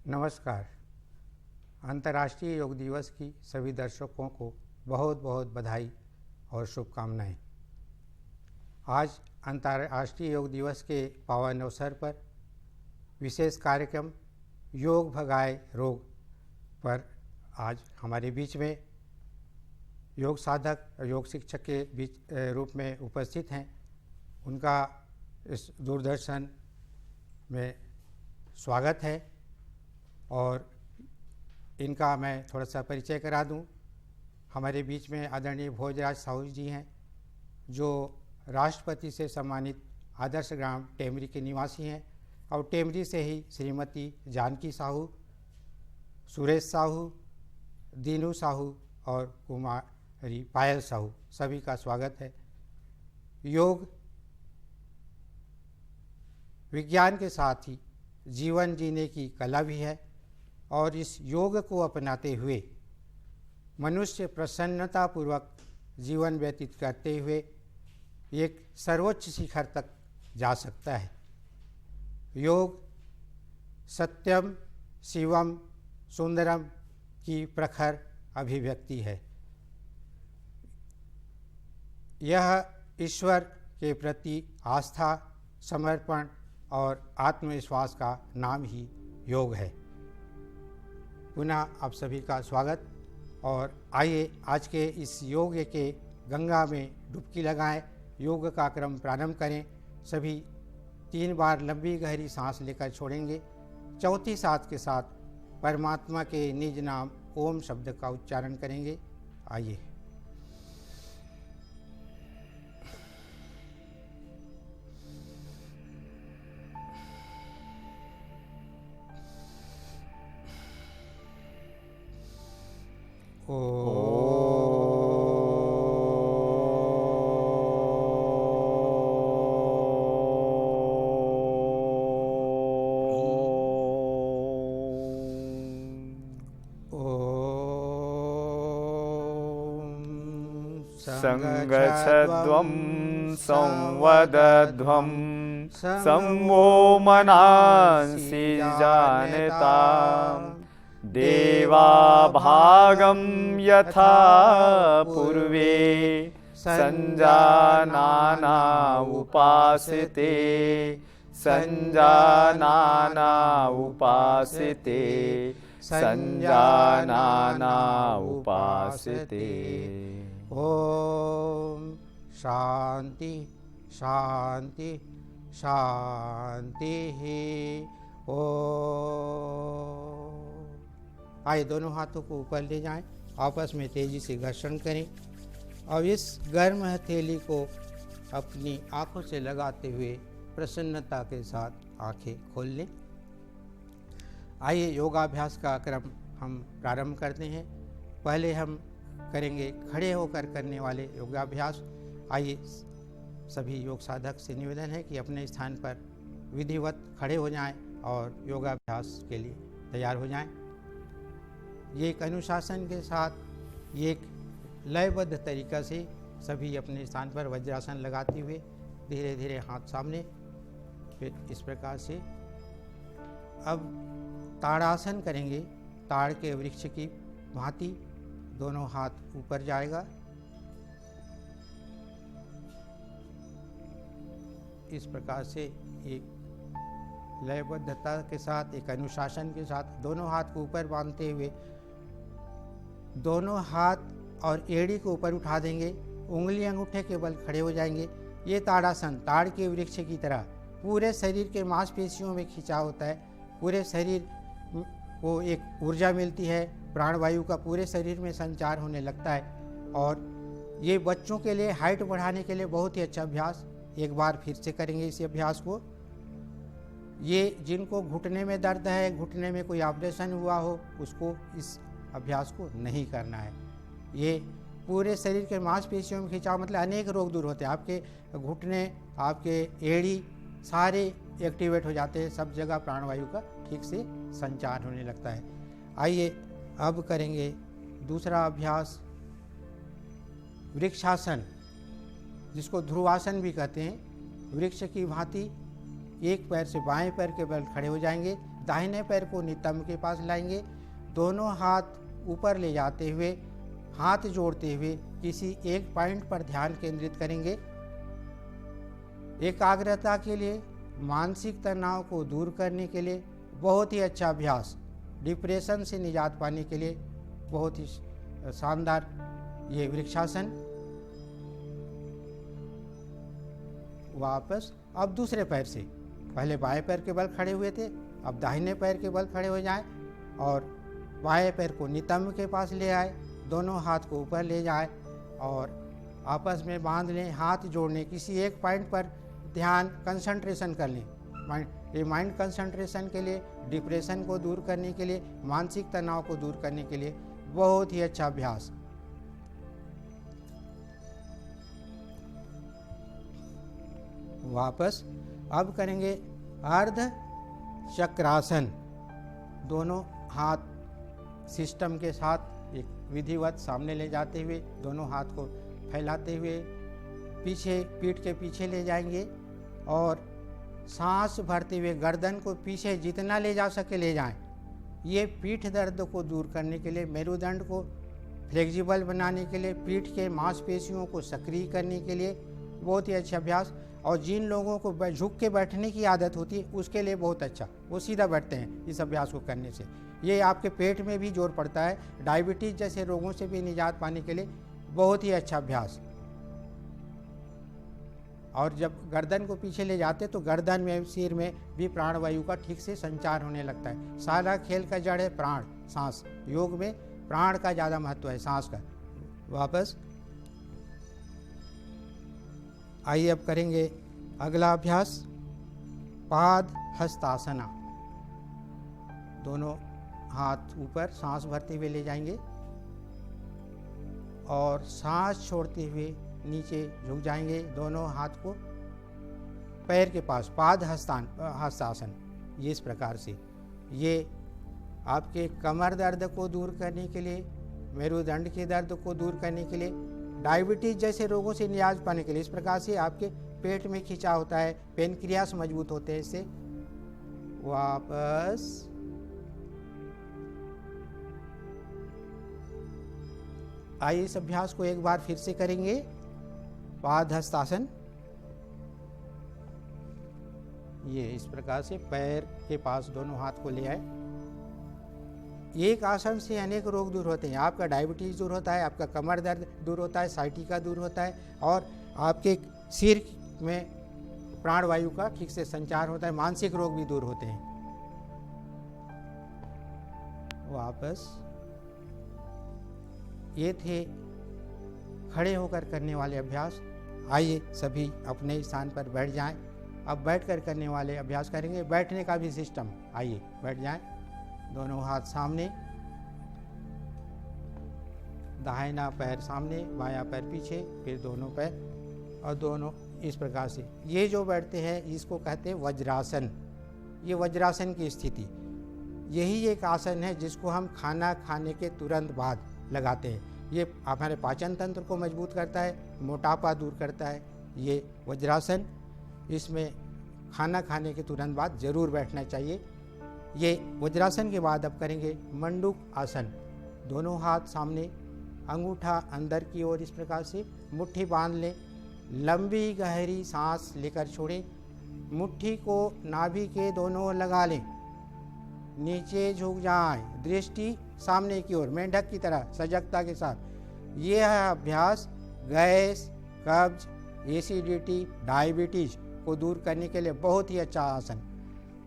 नमस्कार। अंतर्राष्ट्रीय योग दिवस की सभी दर्शकों को बहुत बहुत बधाई और शुभकामनाएं। आज अंतर्राष्ट्रीय योग दिवस के पावन अवसर पर विशेष कार्यक्रम योग भगाए रोग पर आज हमारे बीच में योग साधक योग शिक्षक के बीच रूप में उपस्थित हैं। उनका इस दूरदर्शन में स्वागत है और इनका मैं थोड़ा सा परिचय करा दूं। हमारे बीच में आदरणीय भोजराज साहू जी हैं, जो राष्ट्रपति से सम्मानित आदर्श ग्राम टेमरी के निवासी हैं और टेमरी से ही श्रीमती जानकी साहू, सुरेश साहू, दीनू साहू और कुमारी पायल साहू, सभी का स्वागत है। योग विज्ञान के साथ ही जीवन जीने की कला भी है और इस योग को अपनाते हुए मनुष्य प्रसन्नतापूर्वक जीवन व्यतीत करते हुए एक सर्वोच्च शिखर तक जा सकता है। योग सत्यम शिवम सुंदरम की प्रखर अभिव्यक्ति है। यह ईश्वर के प्रति आस्था, समर्पण और आत्मविश्वास का नाम ही योग है। पुनः आप सभी का स्वागत और आइए आज के इस योग के गंगा में डुबकी लगाएं, योग का क्रम प्रारंभ करें। सभी 3 बार लंबी गहरी सांस लेकर छोड़ेंगे। चौथी सांस के साथ परमात्मा के निज नाम ओम शब्द का उच्चारण करेंगे। आइए। संगच्छध्वं संवदध्वं संवो मनांसि जानताम् देवा भागं यथा पूर्वे संजानाना उपासते संजानाना उपासते संजानाना उपासते। ओम शांति शांति शांति। ओम। आइए दोनों हाथों को ऊपर ले जाएं, आपस में तेजी से घर्षण करें और इस गर्म हथेली को अपनी आंखों से लगाते हुए प्रसन्नता के साथ आंखें खोल लें। आइए योगाभ्यास का क्रम हम प्रारंभ करते हैं। पहले हम करेंगे खड़े होकर करने वाले योगाभ्यास। आइए सभी योग साधक से निवेदन है कि अपने स्थान पर विधिवत खड़े हो जाएं और योगाभ्यास के लिए तैयार हो जाएं। ये एक अनुशासन के साथ, ये एक लयबद्ध तरीक़ा से सभी अपने स्थान पर वज्रासन लगाते हुए धीरे धीरे हाथ सामने, फिर इस प्रकार से। अब ताड़ासन करेंगे। ताड़ के वृक्ष की भांति दोनों हाथ ऊपर जाएगा। इस प्रकार से एक लयबद्धता के साथ, एक अनुशासन के साथ दोनों हाथ को ऊपर बांधते हुए दोनों हाथ और एड़ी को ऊपर उठा देंगे। उंगली अंगूठे के बल खड़े हो जाएंगे। ये ताड़ासन ताड़ के वृक्ष की तरह पूरे शरीर के मांसपेशियों में खिंचा होता है। पूरे शरीर को एक ऊर्जा मिलती है, प्राणवायु का पूरे शरीर में संचार होने लगता है और ये बच्चों के लिए हाइट बढ़ाने के लिए बहुत ही अच्छा अभ्यास। एक बार फिर से करेंगे इस अभ्यास को। ये जिनको घुटने में दर्द है, घुटने में कोई ऑपरेशन हुआ हो, उसको इस अभ्यास को नहीं करना है। ये पूरे शरीर के मांसपेशियों में खिंचाव, मतलब अनेक रोग दूर होते हैं। आपके घुटने, आपके एड़ी सारे एक्टिवेट हो जाते हैं, सब जगह प्राणवायु का ठीक से संचार होने लगता है। आइए अब करेंगे दूसरा अभ्यास, वृक्षासन, जिसको ध्रुवासन भी कहते हैं। वृक्ष की भांति एक पैर से बाएं पैर के बल खड़े हो जाएंगे, दाहिने पैर को नितंब के पास लाएंगे, दोनों हाथ ऊपर ले जाते हुए हाथ जोड़ते हुए किसी एक पॉइंट पर ध्यान केंद्रित करेंगे। एकाग्रता के लिए, मानसिक तनाव को दूर करने के लिए बहुत ही अच्छा अभ्यास, डिप्रेशन से निजात पाने के लिए बहुत ही शानदार ये वृक्षासन। वापस अब दूसरे पैर से, पहले बाएं पैर के बल खड़े हुए थे, अब दाहिने पैर के बल खड़े हो जाएं और बाएं पैर को नितंब के पास ले आए, दोनों हाथ को ऊपर ले जाए और आपस में बांध लें, हाथ जोड़ने, किसी एक पॉइंट पर ध्यान कंसंट्रेशन कर लें। माइंड कंसंट्रेशन के लिए, डिप्रेशन को दूर करने के लिए, मानसिक तनाव को दूर करने के लिए बहुत ही अच्छा अभ्यास। वापस अब करेंगे अर्ध चक्रासन। दोनों हाथ सिस्टम के साथ एक विधिवत सामने ले जाते हुए, दोनों हाथ को फैलाते हुए पीछे, पीठ के पीछे ले जाएंगे और सांस भरते हुए गर्दन को पीछे जितना ले जा सके ले जाएं। ये पीठ दर्द को दूर करने के लिए, मेरुदंड को फ्लेक्सिबल बनाने के लिए, पीठ के मांसपेशियों को सक्रिय करने के लिए बहुत ही अच्छा अभ्यास। और जिन लोगों को झुक के बैठने की आदत होती है उसके लिए बहुत अच्छा, वो सीधा बैठते हैं इस अभ्यास को करने से। ये आपके पेट में भी जोर पड़ता है, डायबिटीज़ जैसे रोगों से भी निजात पाने के लिए बहुत ही अच्छा अभ्यास। और जब गर्दन को पीछे ले जाते तो गर्दन में, सिर में भी प्राणवायु का ठीक से संचार होने लगता है। सारा खेल का जड़ है प्राण, सांस। योग में प्राण का ज़्यादा महत्व है, सांस का। वापस आइए अब करेंगे अगला अभ्यास, पाद हस्तासना। दोनों हाथ ऊपर सांस भरते हुए ले जाएंगे और सांस छोड़ते हुए नीचे झुक जाएंगे, दोनों हाथ को पैर के पास, पाद हस्तासन। ये इस प्रकार से, ये आपके कमर दर्द को दूर करने के लिए, मेरुदंड के दर्द को दूर करने के लिए, डायबिटीज जैसे रोगों से निजात पाने के लिए। इस प्रकार से आपके पेट में खिंचाव होता है, पेनक्रियास मजबूत होते हैं इससे। वापस आइए इस अभ्यास को एक बार फिर से करेंगे, पाद हस्तासन। ये इस प्रकार से पैर के पास दोनों हाथ को ले आए। एक आसन से अनेक रोग दूर होते हैं। आपका डायबिटीज दूर होता है, आपका कमर दर्द दूर होता है, साइटिका दूर होता है और आपके सिर में प्राणवायु का ठीक से संचार होता है, मानसिक रोग भी दूर होते हैं। वापस ये थे खड़े होकर करने वाले अभ्यास। आइए सभी अपने स्थान पर बैठ जाएं। अब बैठकर करने वाले अभ्यास करेंगे, बैठने का भी सिस्टम। आइए बैठ जाएं, दोनों हाथ सामने, दाहिना पैर सामने, बायां पैर पीछे, फिर दोनों पैर और दोनों इस प्रकार से। ये जो बैठते हैं इसको कहते हैं वज्रासन। ये वज्रासन की स्थिति, यही एक आसन है जिसको हम खाना खाने के तुरंत बाद लगाते हैं। ये हमारे पाचन तंत्र को मजबूत करता है, मोटापा दूर करता है। ये वज्रासन, इसमें खाना खाने के तुरंत बाद जरूर बैठना चाहिए। ये वज्रासन के बाद अब करेंगे मंडूक आसन। दोनों हाथ सामने, अंगूठा अंदर की ओर इस प्रकार से, मुट्ठी बांध लें, लंबी गहरी सांस लेकर छोड़ें, मुट्ठी को नाभि के दोनों ओर लगा लें, नीचे झुक जाएं, दृष्टि सामने की ओर, मेंढक की तरह सजगता के साथ। ये है अभ्यास गैस, कब्ज, एसिडिटी, डायबिटीज को दूर करने के लिए बहुत ही अच्छा आसन।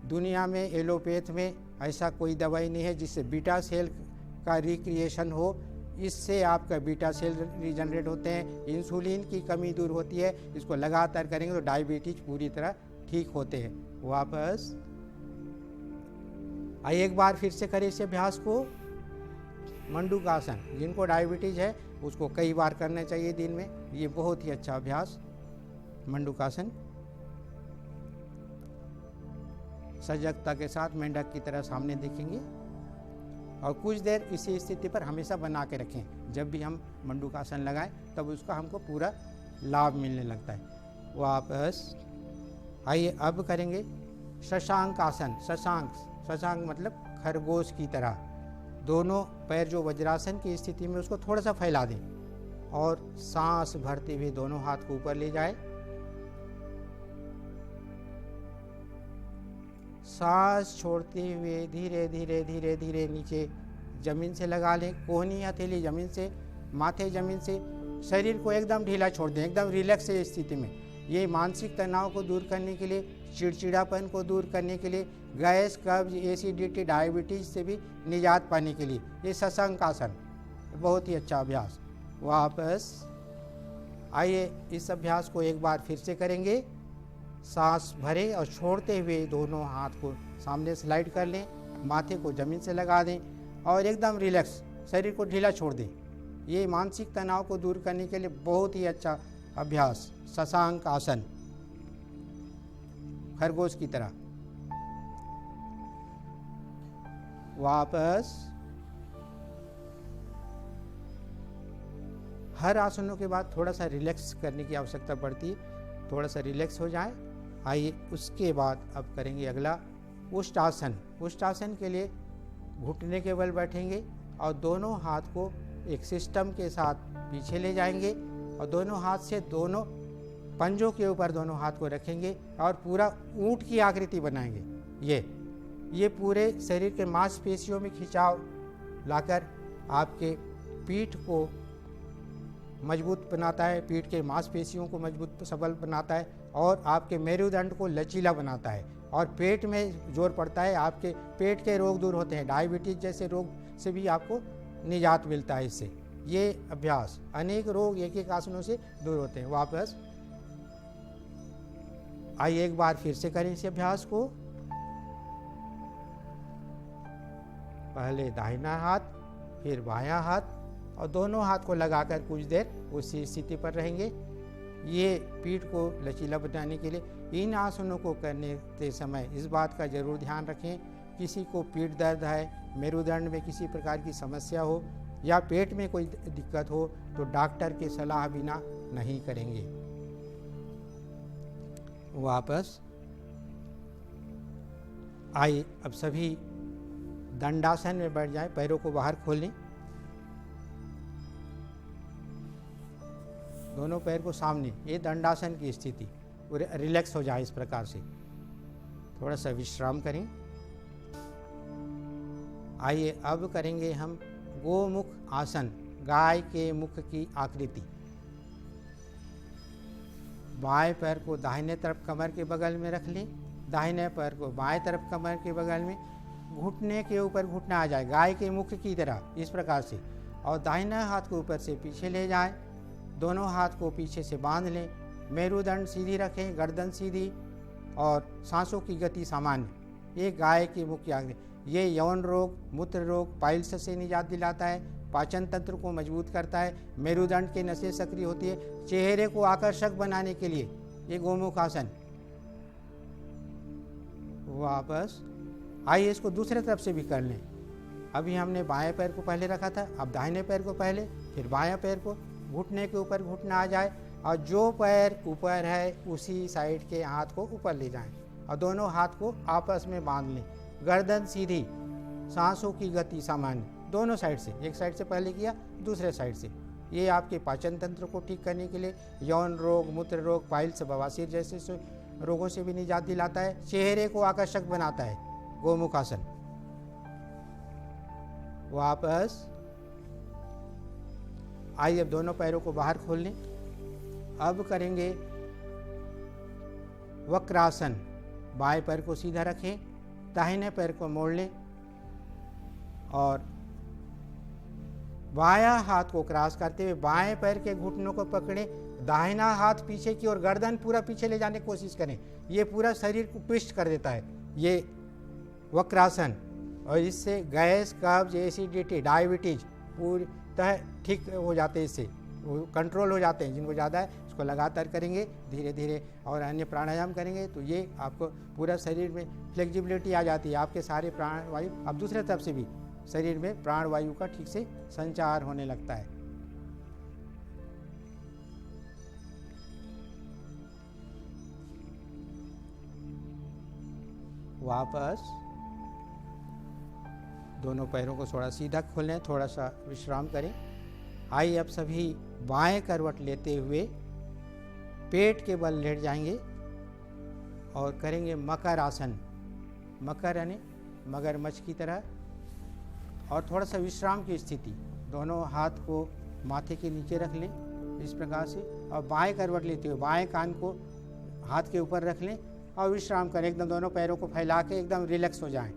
दुनिया में एलोपैथ में ऐसा कोई दवाई नहीं है जिससे बीटा सेल का रिक्रिएशन हो। इससे आपका बीटा सेल रीजनरेट होते हैं, इंसुलिन की कमी दूर होती है। इसको लगातार करेंगे तो डायबिटीज पूरी तरह ठीक होते हैं। वापस आइए एक बार फिर से करें इस अभ्यास को, मंडूक आसन। जिनको डायबिटीज है उसको कई बार करना चाहिए दिन में। ये बहुत ही अच्छा अभ्यास, मंडूक आसन। सजगता के साथ मेंढक की तरह सामने देखेंगे और कुछ देर इसी स्थिति पर हमेशा बना के रखें। जब भी हम मंडूक आसन लगाएं तब उसका हमको पूरा लाभ मिलने लगता है। वापस आइए अब करेंगे शशांक आसन। शशांक मतलब खरगोश की तरह। दोनों पैर जो वज्रासन की स्थिति में उसको थोड़ा सा फैला दें और सांस भरते हुए दोनों हाथ को ऊपर ले जाए। सांस छोड़ते हुए धीरे धीरे धीरे धीरे नीचे जमीन से लगा लें। कोहनी हथेली जमीन से, माथे जमीन से, शरीर को एकदम ढीला छोड़ दें, एकदम रिलैक्स स्थिति में। ये मानसिक तनाव को दूर करने के लिए, चिड़चिड़ापन को दूर करने के लिए, गैस, कब्ज, एसिडिटी, डायबिटीज से भी निजात पाने के लिए ये शशांक आसन बहुत ही अच्छा अभ्यास। वापस आइए इस अभ्यास को एक बार फिर से करेंगे। सांस भरें और छोड़ते हुए दोनों हाथ को सामने स्लाइड कर लें, माथे को जमीन से लगा दें और एकदम रिलैक्स शरीर को ढीला छोड़ दें। ये मानसिक तनाव को दूर करने के लिए बहुत ही अच्छा अभ्यास शशांक आसन, खरगोश की तरह। वापस हर आसनों के बाद थोड़ा सा रिलैक्स करने की आवश्यकता पड़ती है, थोड़ा सा रिलैक्स हो जाए। आइए उसके बाद अब करेंगे अगला उष्टासन। उष्टासन के लिए घुटने के बल बैठेंगे और दोनों हाथ को एक सिस्टम के साथ पीछे ले जाएंगे और दोनों हाथ से दोनों पंजों के ऊपर दोनों हाथ को रखेंगे और पूरा ऊंट की आकृति बनाएंगे। ये पूरे शरीर के मांसपेशियों में खिंचाव लाकर आपके पीठ को मजबूत बनाता है, पीठ के मांसपेशियों को मजबूत सबल बनाता है और आपके मेरुदंड को लचीला बनाता है और पेट में जोर पड़ता है। आपके पेट के रोग दूर होते हैं, डायबिटीज जैसे रोग से भी आपको निजात मिलता है इससे। ये अभ्यास अनेक रोग एक एक आसनों से दूर होते हैं। वापस आइए एक बार फिर से करें इस अभ्यास को। पहले दाहिना हाथ, फिर बायां हाथ और दोनों हाथ को लगाकर कुछ देर उसी स्थिति पर रहेंगे। ये पीठ को लचीला बनाने के लिए इन आसनों को करने के समय इस बात का जरूर ध्यान रखें, किसी को पीठ दर्द है, मेरुदंड में किसी प्रकार की समस्या हो या पेट में कोई दिक्कत हो तो डॉक्टर की सलाह बिना नहीं करेंगे। वापस आइए अब सभी दंडासन में बैठ जाएं, पैरों को बाहर खोल लें, दोनों पैर को सामने, ये दंडासन की स्थिति, रिलैक्स हो जाए इस प्रकार से। थोड़ा सा विश्राम करें। आइए अब करेंगे हम गोमुख आसन, गाय के मुख की आकृति। बाएं पैर को दाहिने तरफ कमर के बगल में रख लें, दाहिने पैर को बाएं तरफ कमर के बगल में, घुटने के ऊपर घुटना आ जाए गाय के मुख की तरह इस प्रकार से, और दाहिना हाथ को ऊपर से पीछे ले जाएं, दोनों हाथ को पीछे से बांध लें, मेरुदंड सीधी रखें, गर्दन सीधी और सांसों की गति सामान्य। ये गाय की मुख की आकृति। ये यौन रोग, मूत्र रोग, पाइल्स से निजात दिलाता है, पाचन तंत्र को मजबूत करता है, मेरुदंड की नसें सक्रिय होती है, चेहरे को आकर्षक बनाने के लिए ये गोमुख आसन। वापस आइए इसको दूसरे तरफ से भी कर लें। अभी हमने बाएं पैर को पहले रखा था, अब दाहिने पैर को पहले, फिर बायां पैर को, घुटने के ऊपर घुटना आ जाए और जो पैर ऊपर है उसी साइड के हाथ को ऊपर ले जाएं और दोनों हाथ को आपस में बांध लें, गर्दन सीधी, सांसों की गति सामान्य, दोनों साइड से, एक साइड से पहले किया, दूसरे साइड से। ये आपके पाचन तंत्र को ठीक करने के लिए, यौन रोग, मूत्र रोग, पाइल्स, बवासीर जैसे रोगों से भी निजात दिलाता है, चेहरे को आकर्षक बनाता है गोमुख आसन। वापस आइए अब दोनों पैरों को बाहर खोल लें। अब करेंगे वक्रासन। बाएं पैर को सीधा रखें, दाहिने पैर को मोड़ लें और बायां हाथ को क्रॉस करते हुए बाएं पैर के घुटनों को पकड़ें, दाहिना हाथ पीछे की ओर, गर्दन पूरा पीछे ले जाने की कोशिश करें। ये पूरा शरीर को ट्विस्ट कर देता है ये वक्रासन, और इससे गैस, कब्ज, एसिडिटी, डायबिटीज पूरी तरह ठीक हो जाते हैं, इससे वो कंट्रोल हो जाते हैं। जिनको ज़्यादा है इसको लगातार करेंगे धीरे धीरे और अन्य प्राणायाम करेंगे तो ये आपको पूरा शरीर में फ्लेक्सिबिलिटी आ जाती है, आपके सारे प्राण वायु, अब दूसरे तरफ से भी शरीर में प्राण वायु का ठीक से संचार होने लगता है। वापस दोनों पैरों को थोड़ा सीधा खोलें, थोड़ा सा विश्राम करें। आइए अब सभी बाएं करवट लेते हुए पेट के बल लेट जाएंगे और करेंगे मकर आसन। मकर यानी मगरमच्छ की तरह, और थोड़ा सा विश्राम की स्थिति। दोनों हाथ को माथे के नीचे रख लें इस प्रकार से, और बाएं करवट लेते हुए बाएं कान को हाथ के ऊपर रख लें और विश्राम करें। एकदम दोनों पैरों को फैला के एकदम रिलैक्स हो जाएं।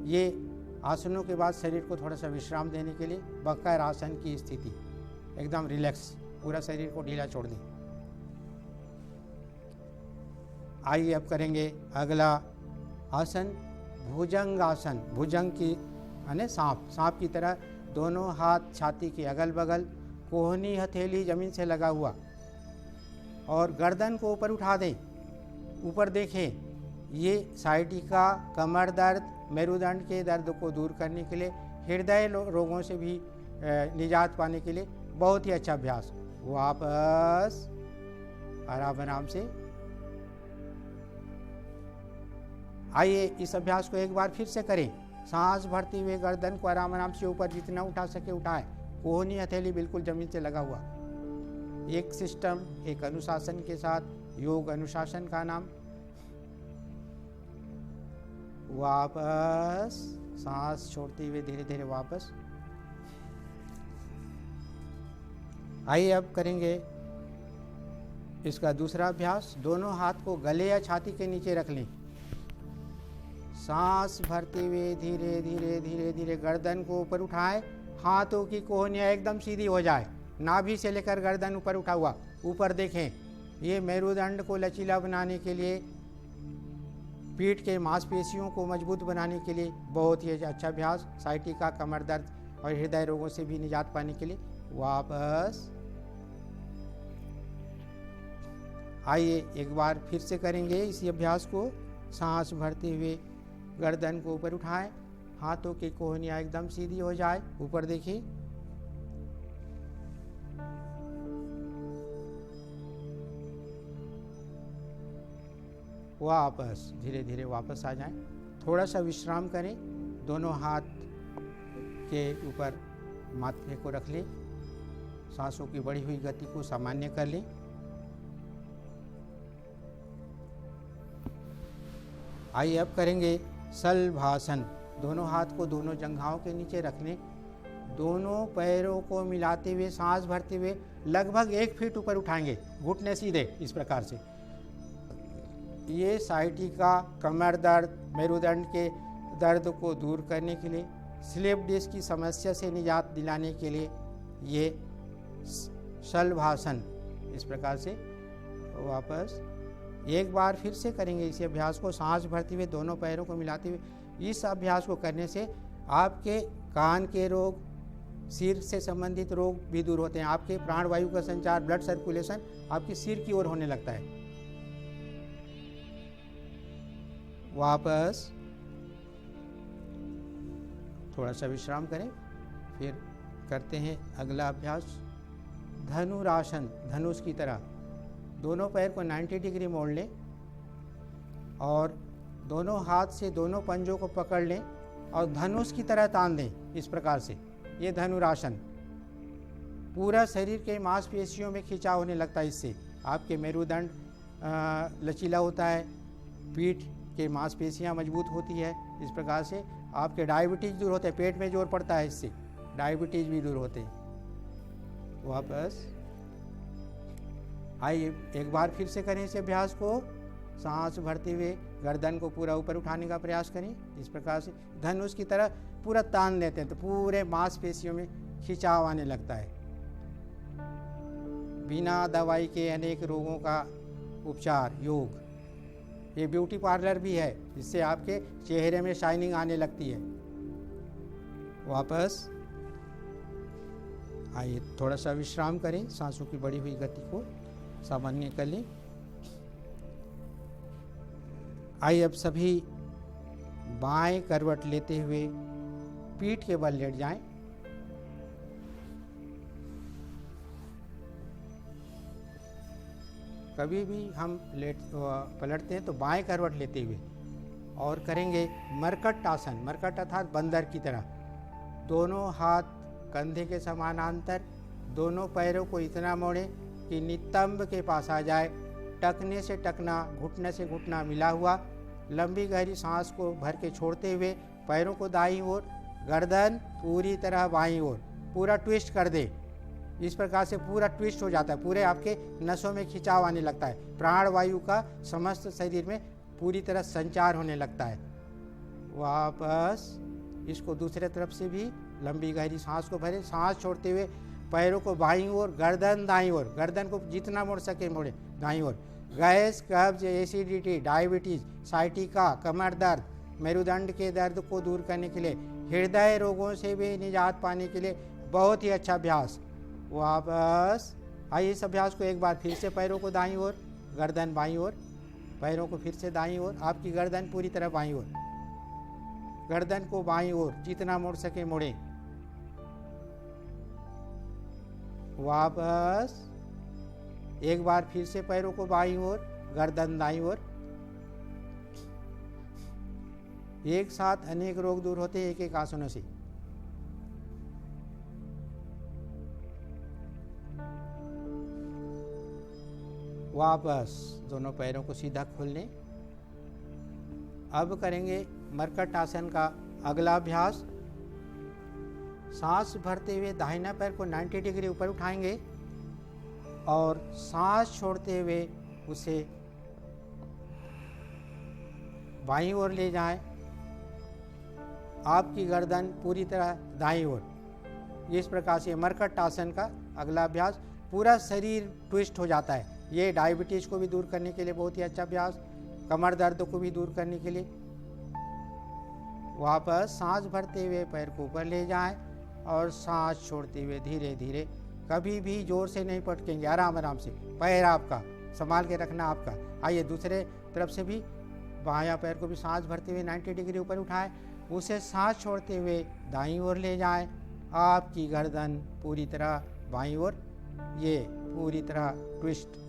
ये आसनों के बाद शरीर को थोड़ा सा विश्राम देने के लिए मकर आसन की स्थिति, एकदम रिलैक्स, पूरा शरीर को ढीला छोड़ दें। आइए अब करेंगे अगला आसन भुजंग आसन। भुजंग की यानी सांप की तरह दोनों हाथ छाती के अगल बगल, कोहनी हथेली जमीन से लगा हुआ, और गर्दन को ऊपर उठा दें, ऊपर देखें। ये साइटिका, कमर दर्द, मेरुदंड के दर्द को दूर करने के लिए, हृदय रोगों से भी निजात पाने के लिए बहुत ही अच्छा अभ्यास। वापस आराम से। आइए इस अभ्यास को एक बार फिर से करें। सांस भरते हुए गर्दन को आराम से ऊपर जितना उठा सके उठाएं। कोहनी हथेली बिल्कुल जमीन से लगा हुआ। एक सिस्टम, एक अनुशासन के साथ, योग अनुशासन का नाम। वापस सांस छोड़ते हुए धीरे धीरे वापस। आइए अब करेंगे इसका दूसरा अभ्यास। दोनों हाथ को गले या छाती के नीचे रख लें। सांस भरते हुए धीरे धीरे धीरे धीरे गर्दन को ऊपर उठाएं। हाथों की कोहनियाँ एकदम सीधी हो जाए, नाभि से लेकर गर्दन ऊपर उठा हुआ, ऊपर देखें। ये मेरुदंड को लचीला बनाने के लिए, पीठ के मांसपेशियों को मजबूत बनाने के लिए बहुत ही अच्छा अभ्यास। साइटिका, कमर दर्द और हृदय रोगों से भी निजात पाने के लिए। वापस आइए एक बार फिर से करेंगे इसी अभ्यास को। सांस भरते हुए गर्दन को ऊपर उठाएं, हाथों की कोहनियाँ एकदम सीधी हो जाए, ऊपर देखिए। वापस धीरे धीरे वापस आ जाएं। थोड़ा सा विश्राम करें। दोनों हाथ के ऊपर माथे को रख लें। सांसों की बढ़ी हुई गति को सामान्य कर लें। आइए अब करेंगे शलभासन। दोनों हाथ को दोनों जंघाओं के नीचे रख लें। दोनों पैरों को मिलाते हुए सांस भरते हुए लगभग 1 फीट ऊपर उठाएंगे, घुटने सीधे इस प्रकार से। ये साइटिका, कमर दर्द, मेरुदंड के दर्द को दूर करने के लिए, स्लिप डिस्क की समस्या से निजात दिलाने के लिए ये शलभासन इस प्रकार से। वापस एक बार फिर से करेंगे इसी अभ्यास को। सांस भरते हुए दोनों पैरों को मिलाते हुए। इस अभ्यास को करने से आपके कान के रोग, सिर से संबंधित रोग भी दूर होते हैं। आपके प्राणवायु का संचार, ब्लड सर्कुलेशन आपके सिर की ओर होने लगता है। वापस थोड़ा सा विश्राम करें, फिर करते हैं अगला अभ्यास धनुरासन। धनुष की तरह दोनों पैर को 90 डिग्री मोड़ लें और दोनों हाथ से दोनों पंजों को पकड़ लें और धनुष की तरह तान दें इस प्रकार से। ये धनुरासन। पूरा शरीर के मांसपेशियों में खिंचाव होने लगता है। इससे आपके मेरुदंड लचीला होता है, पीठ के मांसपेशियां मजबूत होती है। इस प्रकार से आपके डायबिटीज दूर होते हैं। पेट में जोर पड़ता है, इससे डायबिटीज भी दूर होते हैं। वापस आइए एक बार फिर से करें इस अभ्यास को। सांस भरते हुए गर्दन को पूरा ऊपर उठाने का प्रयास करें। इस प्रकार से धनुष की तरह पूरा तान लेते हैं तो पूरे मांसपेशियों में खिंचाव आने लगता है। बिना दवाई के अनेक रोगों का उपचार योग। ये ब्यूटी पार्लर भी है, जिससे आपके चेहरे में शाइनिंग आने लगती है। वापस आइए थोड़ा सा विश्राम करें, सांसों की बढ़ी हुई गति को सामान्य कर लें। आइए अब सभी बाएं करवट लेते हुए पीठ के बल लेट जाएं। कभी भी हम पलटते हैं तो बाएं करवट लेते हुए, और करेंगे मरकट आसन। मरकट अर्थात बंदर की तरह। दोनों हाथ कंधे के समानांतर, दोनों पैरों को इतना मोड़ें कि नितंब के पास आ जाए। टखने से टखना, घुटने से घुटना मिला हुआ। लंबी गहरी सांस को भर के छोड़ते हुए पैरों को दाईं ओर, गर्दन पूरी तरह बाईं ओर, पूरा ट्विस्ट कर दे। इस प्रकार से पूरा ट्विस्ट हो जाता है, पूरे आपके नसों में खिंचाव आने लगता है, प्राण वायु का समस्त शरीर में पूरी तरह संचार होने लगता है। वापस इसको दूसरे तरफ से भी लंबी गहरी सांस को भरे, सांस छोड़ते हुए पैरों को बाईं ओर, गर्दन दाईं ओर, गर्दन को जितना मोड़ सके मोड़े दाईं ओर। गैस, कब्ज, एसिडिटी, डायबिटीज, साइटिका, कमर दर्द, मेरुदंड के दर्द को दूर करने के लिए, हृदय रोगों से भी निजात पाने के लिए बहुत ही अच्छा अभ्यास। वापस आइए इस अभ्यास को एक बार फिर से, पैरों को दाईं ओर, गर्दन बाईं ओर, पैरों को फिर से दाईं ओर, आपकी गर्दन पूरी तरह बाईं ओर, गर्दन को बाईं ओर जितना मोड़ सके मोड़े। वापस एक बार फिर से पैरों को बाईं ओर, गर्दन दाईं ओर। एक साथ अनेक रोग दूर होते हैं एक एक आसनों से। वापस दोनों पैरों को सीधा खोल लें। अब करेंगे मरकट आसन का अगला अभ्यास। सांस भरते हुए दाहिना पैर को 90 डिग्री ऊपर उठाएंगे और सांस छोड़ते हुए उसे बाईं ओर ले जाएं। आपकी गर्दन पूरी तरह दाईं ओर। इस प्रकार से मरकट आसन का अगला अभ्यास, पूरा शरीर ट्विस्ट हो जाता है। ये डायबिटीज को भी दूर करने के लिए बहुत ही अच्छा अभ्यास, कमर दर्द को भी दूर करने के लिए। वापस सांस भरते हुए पैर को ऊपर ले जाएं और सांस छोड़ते हुए धीरे धीरे, कभी भी जोर से नहीं पटकेंगे, आराम आराम से, पैर आपका संभाल के रखना आपका। आइए दूसरे तरफ से भी, बायां पैर को भी सांस भरते हुए 90 डिग्री ऊपर उठाएं, उसे सांस छोड़ते हुए दाईं ओर ले जाएं। आपकी गर्दन पूरी तरह बाईं ओर, ये पूरी तरह ट्विस्ट।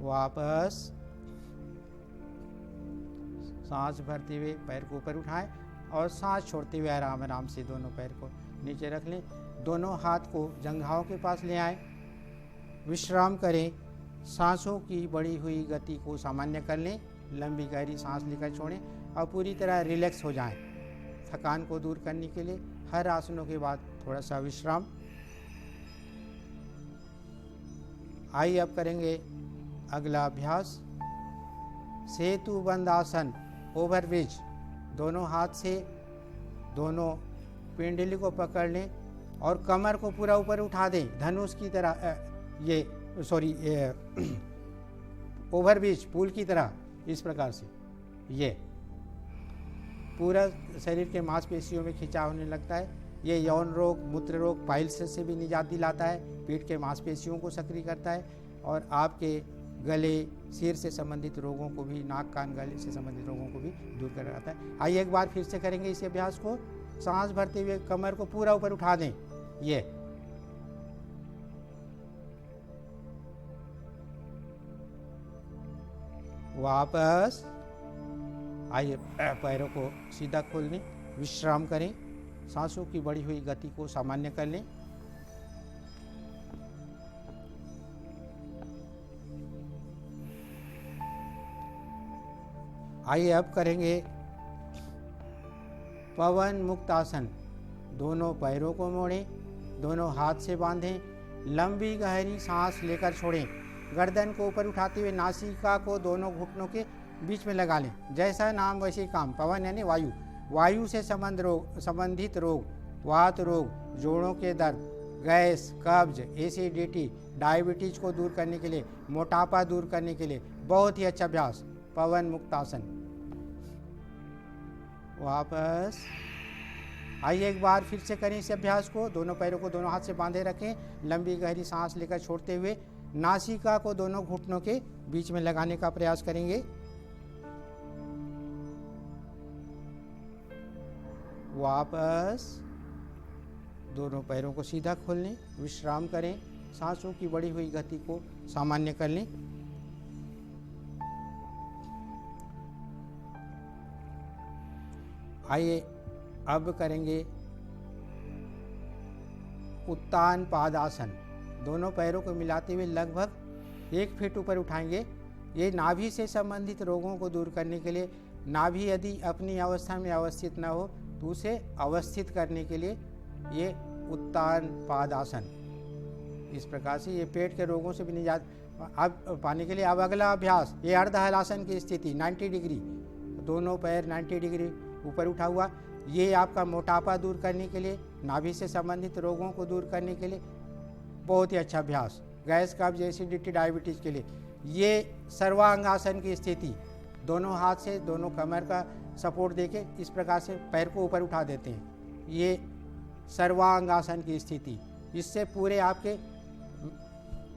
वापस सांस भरते हुए पैर को ऊपर उठाएं और सांस छोड़ते हुए आराम आराम से दोनों पैर को नीचे रख लें। दोनों हाथ को जंघाओं के पास ले आएं, विश्राम करें। सांसों की बढ़ी हुई गति को सामान्य कर लें। लंबी गहरी सांस लेकर छोड़ें और पूरी तरह रिलैक्स हो जाएं। थकान को दूर करने के लिए हर आसनों के बाद थोड़ा सा विश्राम। आइए अब करेंगे अगला अभ्यास, सेतु बंद आसन, ओवरब्रिज। दोनों हाथ से दोनों पिंडली को पकड़ लें और कमर को पूरा ऊपर उठा दें, धनुष की तरह, ओवरब्रिज पुल की तरह। इस प्रकार से ये पूरा शरीर के मांसपेशियों में खिंचाव होने लगता है। ये यौन रोग, मूत्र रोग, पाइल्स से भी निजात दिलाता है, पीठ के मांसपेशियों को सक्रिय करता है और आपके गले, सिर से संबंधित रोगों को भी, नाक कान गले से संबंधित रोगों को भी दूर कर रहा है। आइए एक बार फिर से करेंगे इस अभ्यास को। सांस भरते हुए कमर को पूरा ऊपर उठा दें। ये वापस आइए पैरों को सीधा खोल लें, विश्राम करें। सांसों की बढ़ी हुई गति को सामान्य कर लें। आइए अब करेंगे पवन मुक्त आसन। दोनों पैरों को मोड़ें, दोनों हाथ से बांधें, लंबी गहरी सांस लेकर छोड़ें। गर्दन को ऊपर उठाते हुए नासिका को दोनों घुटनों के बीच में लगा लें। जैसा नाम वैसे काम। पवन यानी वायु, वायु से संबंधित रोग, वात रोग, जोड़ों के दर्द, गैस, कब्ज, एसिडिटी, डायबिटीज को दूर करने के लिए, मोटापा दूर करने के लिए बहुत ही अच्छा अभ्यास, पवन मुक्त आसन। वापस आइए एक बार फिर से करें इस अभ्यास को। दोनों पैरों को दोनों हाथ से बांधे रखें, लंबी गहरी सांस लेकर छोड़ते हुए नासिका को दोनों घुटनों के बीच में लगाने का प्रयास करेंगे। वापस दोनों पैरों को सीधा खोल लें, विश्राम करें। सांसों की बढ़ी हुई गति को सामान्य कर लें। आइए अब करेंगे उत्तान पादासन। दोनों पैरों को मिलाते हुए लगभग 1 फीट ऊपर उठाएंगे। ये नाभि से संबंधित रोगों को दूर करने के लिए, नाभि यदि अपनी अवस्था में अवस्थित न हो तो उसे अवस्थित करने के लिए ये उत्तान पादासन। इस प्रकार से ये पेट के रोगों से भी निजात अब पाने के लिए। अब अगला अभ्यास, ये अर्ध हलासन की स्थिति 90 डिग्री, दोनों पैर 90 डिग्री ऊपर उठा हुआ। ये आपका मोटापा दूर करने के लिए, नाभि से संबंधित रोगों को दूर करने के लिए बहुत ही अच्छा अभ्यास। गैस, कब्ज, एसिडिटी, डायबिटीज़ के लिए ये सर्वांगासन की स्थिति, दोनों हाथ से दोनों कमर का सपोर्ट देके इस प्रकार से पैर को ऊपर उठा देते हैं। ये सर्वांगासन की स्थिति, इससे पूरे आपके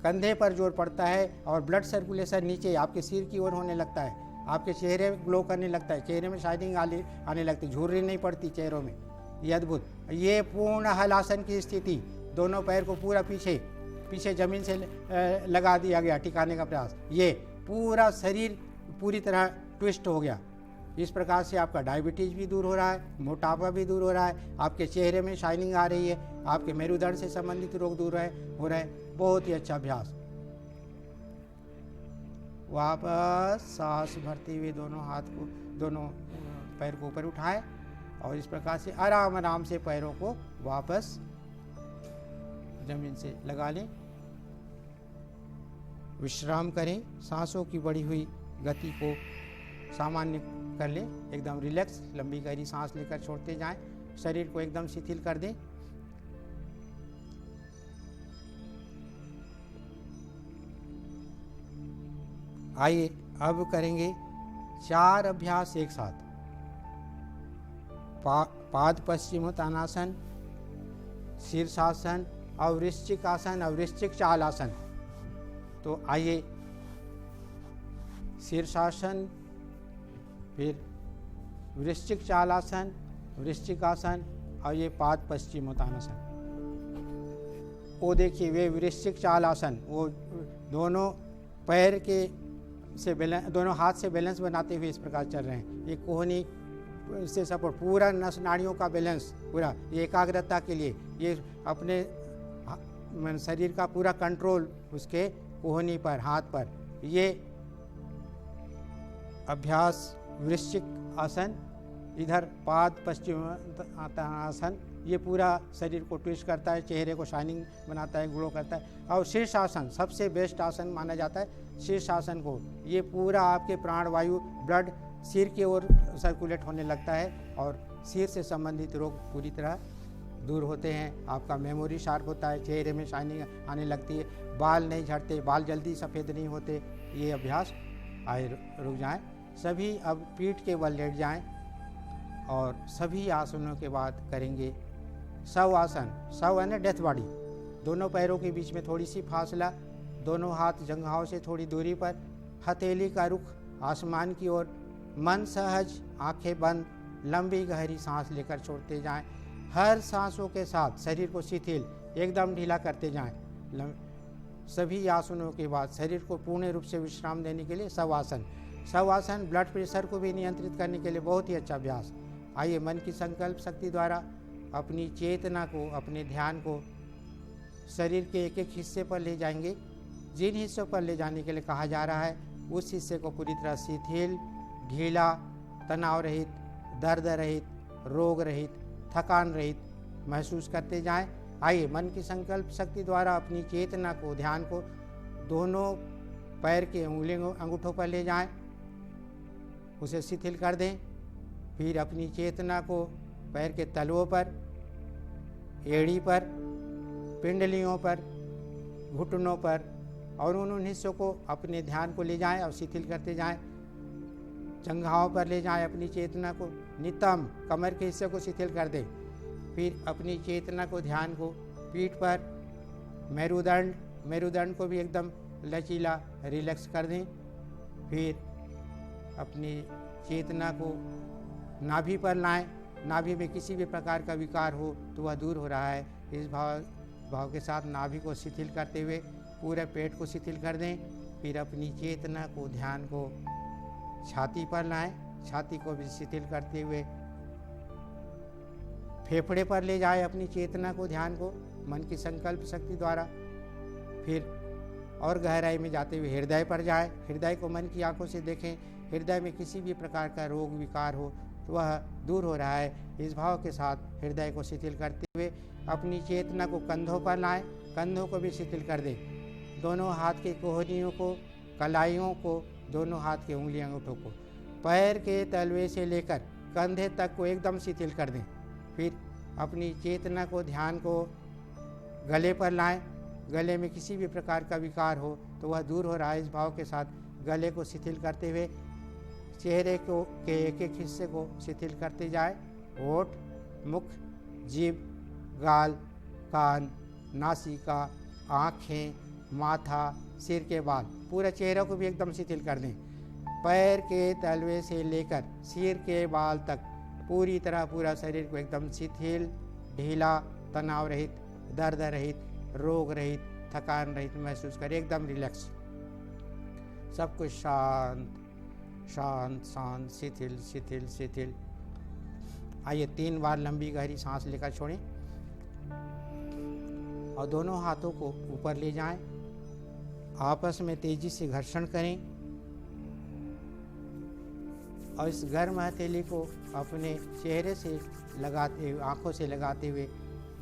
कंधे पर जोर पड़ता है और ब्लड सर्कुलेशन नीचे आपके सिर की ओर होने लगता है। आपके चेहरे ग्लो करने लगता है, चेहरे में शाइनिंग आने लगती है, झुर्री नहीं पड़ती चेहरों में। ये अद्भुत, ये पूर्ण हलासन की स्थिति। दोनों पैर को पूरा पीछे जमीन से लगा दिया गया, टिकाने का प्रयास। ये पूरा शरीर पूरी तरह ट्विस्ट हो गया। इस प्रकार से आपका डायबिटीज़ भी दूर हो रहा है, मोटापा भी दूर हो रहा है, आपके चेहरे में शाइनिंग आ रही है, आपके मेरुदंड से संबंधित रोग दूर हो रहे हैं। बहुत ही अच्छा अभ्यास। वापस सांस भरते हुए दोनों पैर को ऊपर उठाएं और इस प्रकार से आराम आराम से पैरों को वापस जमीन से लगा लें। विश्राम करें, सांसों की बढ़ी हुई गति को सामान्य कर लें, एकदम रिलैक्स, लंबी गहरी सांस लेकर छोड़ते जाएं, शरीर को एकदम शिथिल कर दें। आइए अब करेंगे 4 अभ्यास एक साथ। पाद पश्चिमोत्तानासन, शीर्षासन, अवृश्चिक आसन, अवृश्चिक चाल आसन। तो आइए शीर्षासन, फिर वृश्चिक चालासन, वृश्चिक आसन और ये पाद पश्चिमोत्तानासन। वो देखिए, वे वृश्चिक चालासन, वो दोनों पैर के से बैलेंस, दोनों हाथ से बैलेंस बनाते हुए इस प्रकार चल रहे हैं। ये कोहनी से सपोर्ट, पूरा नस नाड़ियों का बैलेंस, पूरा ये एकाग्रता के लिए, ये अपने शरीर का पूरा कंट्रोल उसके कोहनी पर, हाथ पर। ये अभ्यास वृश्चिक आसन, इधर पाद पश्चिमोत्तानासन, ये पूरा शरीर को ट्विस्ट करता है, चेहरे को शाइनिंग बनाता है, ग्लो करता है। और शीर्षासन सबसे बेस्ट आसन माना जाता है। शीर्षासन को ये पूरा आपके प्राणवायु, ब्लड सिर की ओर सर्कुलेट होने लगता है और सिर से संबंधित रोग पूरी तरह दूर होते हैं। आपका मेमोरी शार्प होता है, चेहरे में शाइनिंग आने लगती है, बाल नहीं झड़ते, बाल जल्दी सफ़ेद नहीं होते। ये अभ्यास आए रुक जाएं। सभी अब पीठ के बल लेट जाएं और सभी आसनों के बाद करेंगे शव आसन। शव यानी डेथ बॉडी। दोनों पैरों के बीच में थोड़ी सी फासला, दोनों हाथ जंघाओं से थोड़ी दूरी पर, हथेली का रुख आसमान की ओर, मन सहज, आंखें बंद, लंबी गहरी सांस लेकर छोड़ते जाएं। हर सांसों के साथ शरीर को शिथिल, एकदम ढीला करते जाएं। सभी आसनों के बाद शरीर को पूर्ण रूप से विश्राम देने के लिए शवासन। शवासन ब्लड प्रेशर को भी नियंत्रित करने के लिए बहुत ही अच्छा अभ्यास। आइए मन की संकल्प शक्ति द्वारा अपनी चेतना को, अपने ध्यान को शरीर के एक एक हिस्से पर ले जाएंगे। जिन हिस्सों पर ले जाने के लिए कहा जा रहा है उस हिस्से को पूरी तरह शिथिल, ढीला, तनाव रहित, दर्द रहित, रोग रहित, थकान रहित महसूस करते जाएं। आइए मन की संकल्प शक्ति द्वारा अपनी चेतना को, ध्यान को दोनों पैर के अंगूठों पर ले जाएं, उसे शिथिल कर दें। फिर अपनी चेतना को पैर के तलवों पर, एड़ी पर, पिंडलियों पर, घुटनों पर और उन हिस्सों को अपने ध्यान को ले जाएं और शिथिल करते जाएं। जंघाओं पर ले जाएं अपनी चेतना को, नितंब कमर के हिस्से को शिथिल कर दें। फिर अपनी चेतना को, ध्यान को पीठ पर, मेरुदंड को भी एकदम लचीला, रिलैक्स कर दें। फिर अपनी चेतना को नाभि पर लाएं। नाभि में किसी भी प्रकार का विकार हो तो वह दूर हो रहा है। इस भाव के साथ नाभि को शिथिल करते हुए पूरे पेट को शिथिल कर दें। फिर अपनी चेतना को, ध्यान को छाती पर लाएं। छाती को भी शिथिल करते हुए फेफड़े पर ले जाए अपनी चेतना को, ध्यान को मन की संकल्प शक्ति द्वारा। फिर और गहराई में जाते हुए हृदय पर जाए, हृदय को मन की आंखों से देखें। हृदय में किसी भी प्रकार का रोग विकार हो तो वह दूर हो रहा है, इस भाव के साथ हृदय को शिथिल करते हुए अपनी चेतना को कंधों पर लाएं, कंधों को भी शिथिल कर दें। दोनों हाथ के कोहनियों को, कलाइयों को, दोनों हाथ के उंगली अंगूठों को, पैर के तलवे से लेकर कंधे तक को एकदम शिथिल कर दें। फिर अपनी चेतना को, ध्यान को गले पर लाएं। गले में किसी भी प्रकार का विकार हो तो वह दूर हो रहा है, इस भाव के साथ गले को शिथिल करते हुए चेहरे को के एक एक हिस्से को शिथिल करते जाए। होठ, मुख, जीभ, गाल, कान, नासिका, आँखें, माथा, सिर के बाल, पूरे चेहरे को भी एकदम शिथिल कर दें। पैर के तलवे से लेकर सिर के बाल तक पूरी तरह पूरा शरीर को एकदम शिथिल, ढीला, तनाव रहित, दर्द रहित, रोग रहित, थकान रहित महसूस करें, एकदम रिलैक्स, सब कुछ शांत शांत शांत, शिथिल शिथिल शिथिल। आइए 3 बार लंबी गहरी सांस लेकर छोड़ें और दोनों हाथों को ऊपर ले जाएं, आपस में तेजी से घर्षण करें और इस गर्म हथेली को अपने चेहरे से लगाते हुए, आँखों से लगाते हुए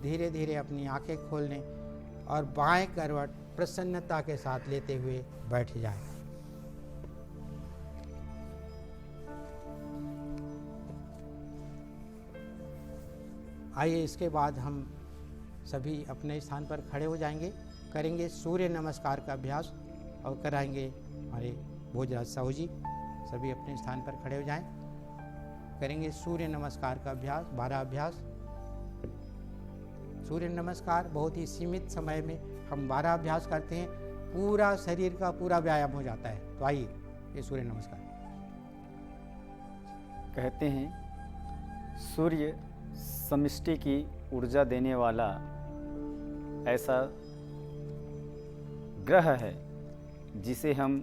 धीरे धीरे अपनी आंखें खोल लें और बाएं करवट प्रसन्नता के साथ लेते हुए बैठ जाएं। आइए इसके बाद हम सभी अपने स्थान पर खड़े हो जाएंगे, करेंगे सूर्य नमस्कार का अभ्यास और कराएंगे हमारे भोजराज साहू जी। सभी अपने स्थान पर खड़े हो जाएं, करेंगे सूर्य नमस्कार का अभ्यास, 12 अभ्यास। सूर्य नमस्कार बहुत ही सीमित समय में हम 12 अभ्यास करते हैं, पूरा शरीर का पूरा व्यायाम हो जाता है। तो आइए ये सूर्य नमस्कार। कहते हैं सूर्य समष्टि की ऊर्जा देने वाला ऐसा ग्रह है जिसे हम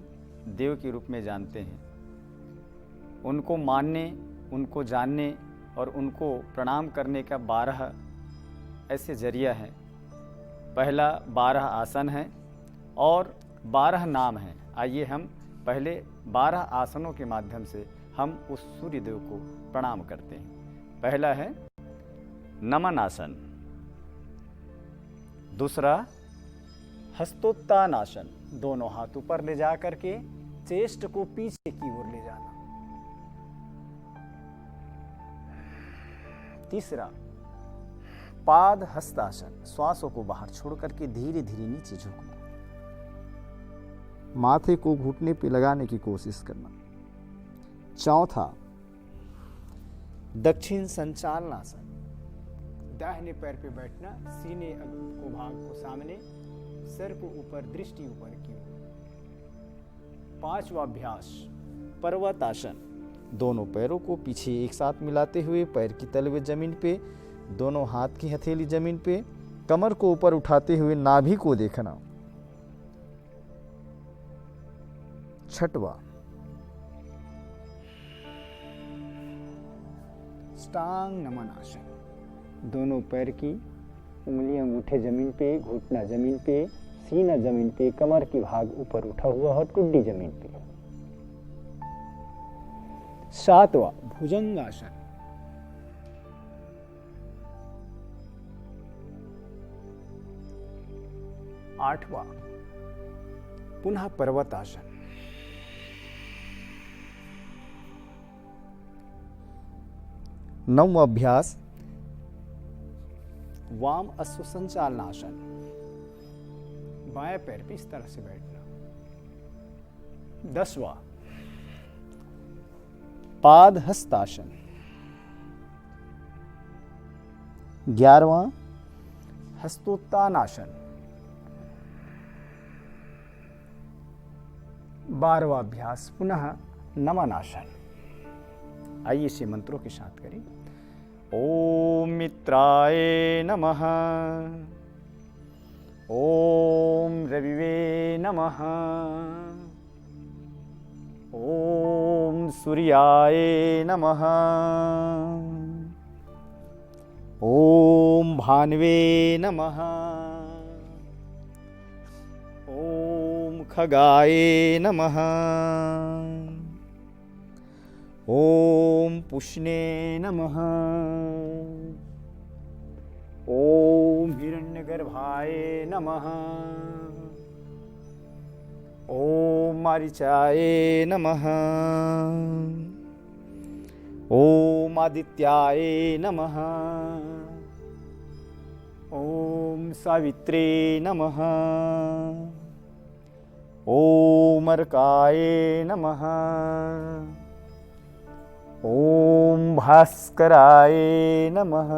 देव के रूप में जानते हैं। उनको मानने, उनको जानने और उनको प्रणाम करने का 12 ऐसे जरिया है। पहला 12 आसन है और 12 नाम हैं। आइए हम पहले 12 आसनों के माध्यम से हम उस सूर्य देव को प्रणाम करते हैं। पहला है नमन आसन, दूसरा हस्तोत्तान आसन, दोनों हाथ ऊपर ले जा करके चेस्ट को पीछे की ओर ले जाना। तीसरा पाद हस्तासन, श्वासों को बाहर छोड़ करके धीरे धीरे नीचे झुकना, माथे को घुटने पे लगाने की कोशिश करना। चौथा दक्षिण संचालनासन, दाहिने पैर पे बैठना, सीने को भाग को सामने, सर को ऊपर, दृष्टि ऊपर की ओर। पांचवा अभ्यास पर्वतासन, दोनों पैरों को पीछे एक साथ मिलाते हुए पैर की तलवे जमीन पे, दोनों हाथ की हथेली जमीन पे, कमर को ऊपर उठाते हुए नाभि को देखना। छठवा स्टांग नमन आसन, दोनों पैर की उंगलियां अंगूठे जमीन पे, घुटना जमीन पे, सीना जमीन पे, कमर की भाग ऊपर उठा हुआ और टुड्डी जमीन पे। सातवां भुजंगासन, आठवां पुनः पर्वतासन, नववां अभ्यास वाम अश्व संचालनासन, बाएं पैर पे इस तरह से बैठना। 10वां पाद हस्तासन, 11वां हस्तोत्तानासन, 12वां अभ्यास पुनः नमनासन। आइए इसे मंत्रों के साथ करें। ओम मित्राय नमः, ओम रविवे नमः, ओम सूर्याय नमः, ओम भान्वे नमः। ओम खगाय नमः। ओम पुष्णे नमः। ओम हिरण्यगर्भाय नमः। ओम मारीचाय नमः। ओम आदित्याय नमः। ओम सावित्रे नमः। ओम अर्काय नमः। ओम भास्कराय नमः।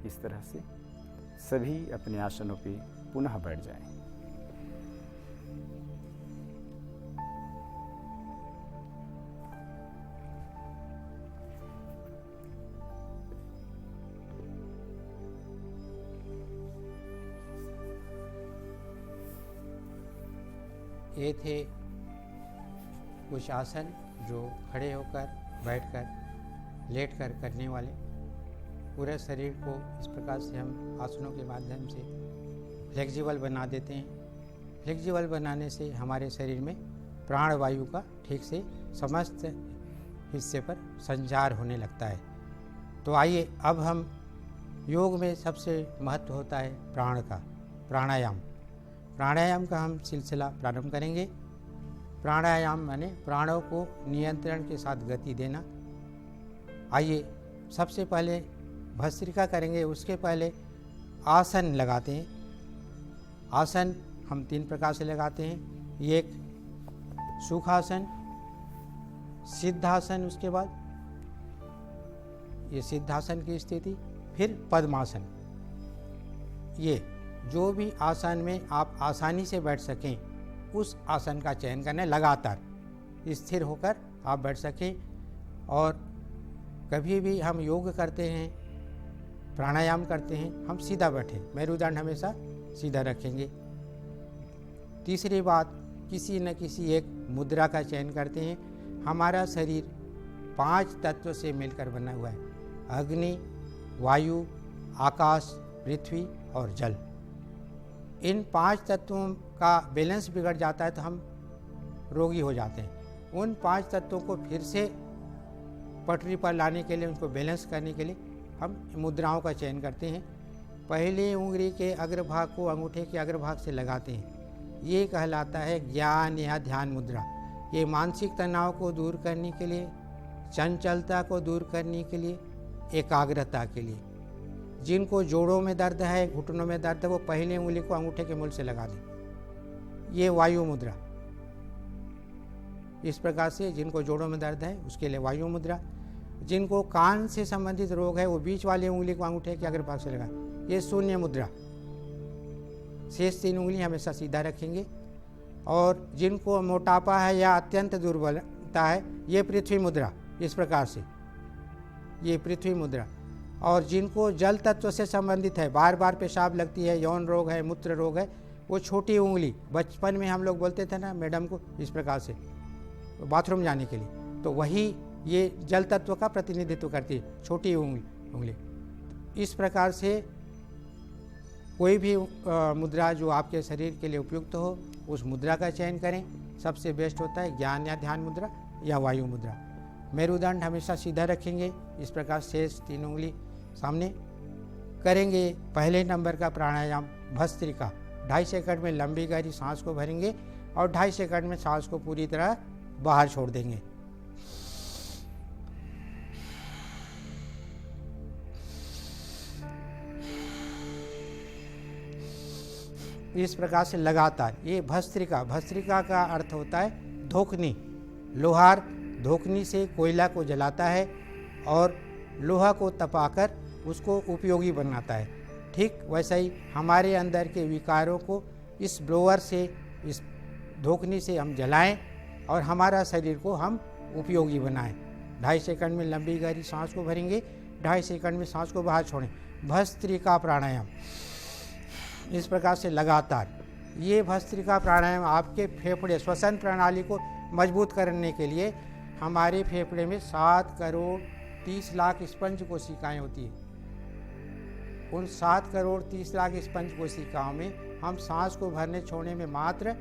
इस तरह से सभी अपने आसनों पे पुनः बैठ जाएं। ये थे कुछ आसन जो खड़े होकर, बैठकर, लेटकर करने वाले। पूरे शरीर को इस प्रकार से हम आसनों के माध्यम से फ्लेक्सिबल बना देते हैं। फ्लेक्सिबल बनाने से हमारे शरीर में प्राण वायु का ठीक से समस्त हिस्से पर संचार होने लगता है। तो आइए अब हम योग में सबसे महत्व होता है प्राण का, प्राणायाम। प्राणायाम का हम सिलसिला प्रारंभ करेंगे। प्राणायाम माने प्राणों को नियंत्रण के साथ गति देना। आइए सबसे पहले भस्त्रिका करेंगे, उसके पहले आसन लगाते हैं। आसन हम 3 प्रकार से लगाते हैं। एक सुखासन, सिद्धासन, उसके बाद ये सिद्धासन की स्थिति, फिर पद्मासन। ये जो भी आसन में आप आसानी से बैठ सकें उस आसन का चयन करना है। लगातार स्थिर होकर आप बैठ सकें। और कभी भी हम योग करते हैं, प्राणायाम करते हैं, हम सीधा बैठें, मेरुदंड हमेशा सीधा रखेंगे। तीसरी बात, किसी न किसी एक मुद्रा का चयन करते हैं। हमारा शरीर 5 तत्व से मिलकर बना हुआ है: अग्नि, वायु, आकाश, पृथ्वी और जल। इन 5 तत्वों का बैलेंस बिगड़ जाता है तो हम रोगी हो जाते हैं। उन 5 तत्वों को फिर से पटरी पर लाने के लिए, उनको बैलेंस करने के लिए हम मुद्राओं का चयन करते हैं। पहले उंगली के अग्रभाग को अंगूठे के अग्रभाग से लगाते हैं। ये कहलाता है ज्ञान या ध्यान मुद्रा। ये मानसिक तनाव को दूर करने के लिए, चंचलता को दूर करने के लिए, एकाग्रता के लिए। जिनको जोड़ों में दर्द है, घुटनों में दर्द है, वो पहले उंगली को अंगूठे के मूल से लगा दें। ये वायु मुद्रा। इस प्रकार से जिनको जोड़ों में दर्द है उसके लिए वायु मुद्रा। जिनको कान से संबंधित रोग है वो बीच वाली उंगली को अंगूठे के अग्रभाग से लगाएं। ये शून्य मुद्रा। शेष 3 उंगली हमेशा सीधा रखेंगे। और जिनको मोटापा है या अत्यंत दुर्बलता है, ये पृथ्वी मुद्रा। इस प्रकार से ये पृथ्वी मुद्रा। और जिनको जल तत्व से संबंधित है, बार बार पेशाब लगती है, यौन रोग है, मूत्र रोग है, वो छोटी उंगली, बचपन में हम लोग बोलते थे ना मैडम को इस प्रकार से बाथरूम जाने के लिए, तो वही ये जल तत्व का प्रतिनिधित्व करती है, छोटी उंगली। इस प्रकार से कोई भी मुद्रा जो आपके शरीर के लिए उपयुक्त हो उस मुद्रा का चयन करें। सबसे बेस्ट होता है ज्ञान या ध्यान मुद्रा या वायु मुद्रा। मेरुदंड हमेशा सीधा रखेंगे। इस प्रकार शेष 3 उंगली सामने करेंगे। पहले नंबर का प्राणायाम भस्त्रिका। 2.5 सेकंड में लंबी गहरी सांस को भरेंगे और 2.5 सेकंड में सांस को पूरी तरह बाहर छोड़ देंगे। इस प्रकार से लगातार। ये भस्त्रिका। भस्त्रिका का अर्थ होता है धोखनी। लोहार धोखनी से कोयला को जलाता है और लोहा को तपाकर उसको उपयोगी बनाता है। ठीक वैसा ही हमारे अंदर के विकारों को इस ब्लोअर से, इस धोखनी से हम जलाएं और हमारा शरीर को हम उपयोगी बनाएं। 2.5 सेकंड में लंबी गहरी सांस को भरेंगे, 2.5 सेकंड में सांस को बाहर छोड़ें। भस्त्रिका प्राणायाम इस प्रकार से लगातार। ये भस्त्रिका प्राणायाम आपके फेफड़े, श्वसन प्रणाली को मजबूत करने के लिए हमारे फेफड़े में 7 करोड़ 30 लाख स्पंज कोशिकाएं होती है। उन 7 करोड़ 30 लाख स्पंज कोशिकाओं में हम सांस को भरने छोड़ने में मात्र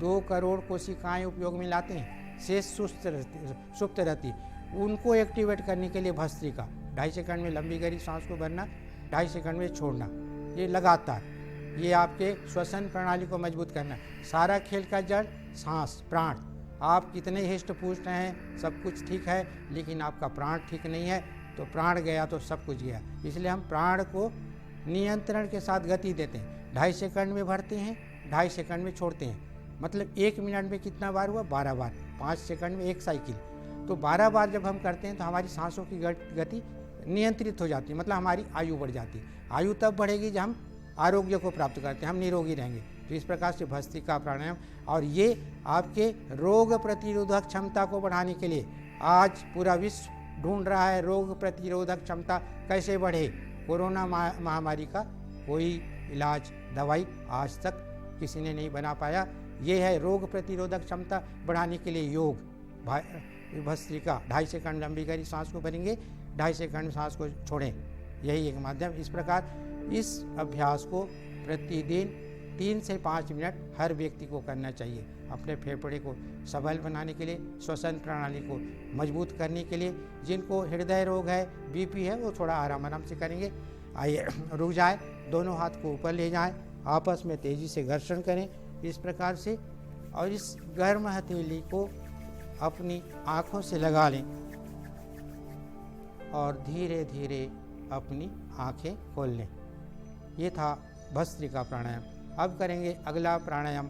2 करोड़ कोशिकाएं उपयोग में लाते हैं, शेष सुप्त रहती। उनको एक्टिवेट करने के लिए भस्त्रिका 2.5 सेकंड में लंबी गहरी सांस को भरना, 2.5 सेकंड में छोड़ना, ये लगातार, ये आपके श्वसन प्रणाली को मजबूत करना। सारा खेल का जड़ सांस, प्राण। आप कितने हिष्ट पुष्ट हैं, सब कुछ ठीक है, लेकिन आपका प्राण ठीक नहीं है तो प्राण गया तो सब कुछ गया। इसलिए हम प्राण को नियंत्रण के साथ गति देते हैं। 2.5 सेकंड में भरते हैं, 2.5 सेकंड में छोड़ते हैं। मतलब 1 मिनट में कितना बार हुआ? 12 बार। 5 सेकंड में 1 साइकिल। तो 12 बार जब हम करते हैं तो हमारी सांसों की गति नियंत्रित हो जाती है, मतलब हमारी आयु बढ़ जाती है। आयु तब बढ़ेगी जब हम आरोग्य को प्राप्त करते हैं, हम निरोगी रहेंगे। तो इस प्रकार से भस्त्रिका प्राणायाम, और ये आपके रोग प्रतिरोधक क्षमता को बढ़ाने के लिए आज पूरा विश्व ढूंढ रहा है। रोग प्रतिरोधक क्षमता कैसे बढ़े? कोरोना महामारी का कोई इलाज, दवाई आज तक किसी ने नहीं बना पाया। ये है रोग प्रतिरोधक क्षमता बढ़ाने के लिए योग। भस्त्रिका 2.5 सेकंड लंबी गहरी सांस को भरेंगे, 2.5 सेकंड सांस को छोड़ें, यही एक माध्यम। इस प्रकार इस अभ्यास को प्रतिदिन 3 से 5 मिनट हर व्यक्ति को करना चाहिए, अपने फेफड़े को सबल बनाने के लिए, श्वसन प्रणाली को मजबूत करने के लिए। जिनको हृदय रोग है, बीपी है, वो थोड़ा आराम से करेंगे। आइए रुक जाए, दोनों हाथ को ऊपर ले जाएं, आपस में तेज़ी से घर्षण करें इस प्रकार से, और इस गर्म हथेली को अपनी आँखों से लगा लें और धीरे धीरे अपनी आँखें खोल लें। ये था भस्त्रिका प्राणायाम। अब करेंगे अगला प्राणायाम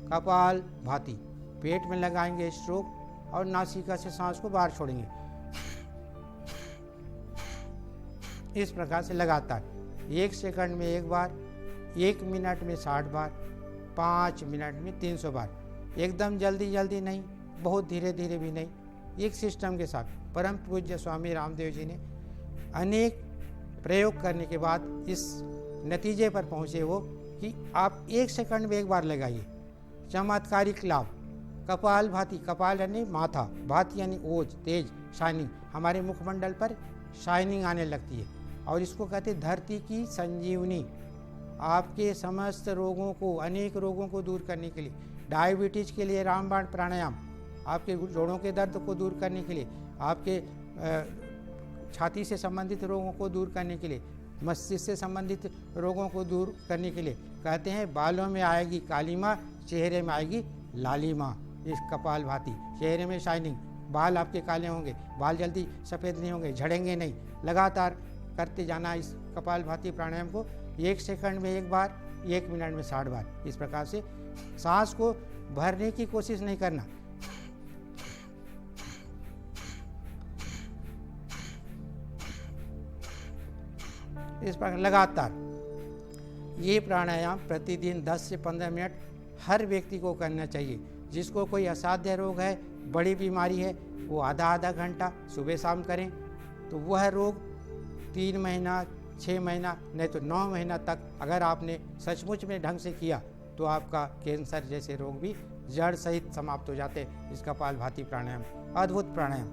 कपाल भाती। पेट में लगाएंगे स्ट्रोक और नासिका से सांस को बाहर छोड़ेंगे। इस प्रकार से लगातार 1 सेकंड में 1 बार, 1 मिनट में 60 बार, 5 मिनट में 300 बार। एकदम जल्दी जल्दी नहीं, बहुत धीरे धीरे भी नहीं, एक सिस्टम के साथ। परम पूज्य स्वामी रामदेव जी ने अनेक प्रयोग करने के बाद इस नतीजे पर पहुँचे वो कि आप 1 सेकंड में 1 बार लगाइए। चमत्कारिक लाभ। कपाल भाती, कपाल यानी माथा, भाती यानी ओज, तेज, शाइनिंग। हमारे मुखमंडल पर शाइनिंग आने लगती है, और इसको कहते हैं धरती की संजीवनी। आपके समस्त रोगों को, अनेक रोगों को दूर करने के लिए, डायबिटीज के लिए रामबाण प्राणायाम, आपके जोड़ों के दर्द को दूर करने के लिए, आपके छाती से संबंधित रोगों को दूर करने के लिए, मस्तिष्क से संबंधित रोगों को दूर करने के लिए। कहते हैं बालों में आएगी कालीमा, चेहरे में आएगी लालिमा। इस कपाल भाती, चेहरे में शाइनिंग, बाल आपके काले होंगे, बाल जल्दी सफ़ेद नहीं होंगे, झड़ेंगे नहीं। लगातार करते जाना इस कपाल भाती प्राणायाम को। 1 सेकंड में 1 बार, 1 मिनट में 60 बार। इस प्रकार से सांस को भरने की कोशिश नहीं करना। इस प्रकार लगातार ये प्राणायाम प्रतिदिन 10 से 15 मिनट हर व्यक्ति को करना चाहिए। जिसको कोई असाध्य रोग है, बड़ी बीमारी है, वो आधा घंटा सुबह शाम करें तो वह रोग 3 महीना, 6 महीना, नहीं तो 9 महीना तक अगर आपने सचमुच में ढंग से किया तो आपका कैंसर जैसे रोग भी जड़ सहित समाप्त हो जाते। इस कपाल भाती प्राणायाम अद्भुत प्राणायाम।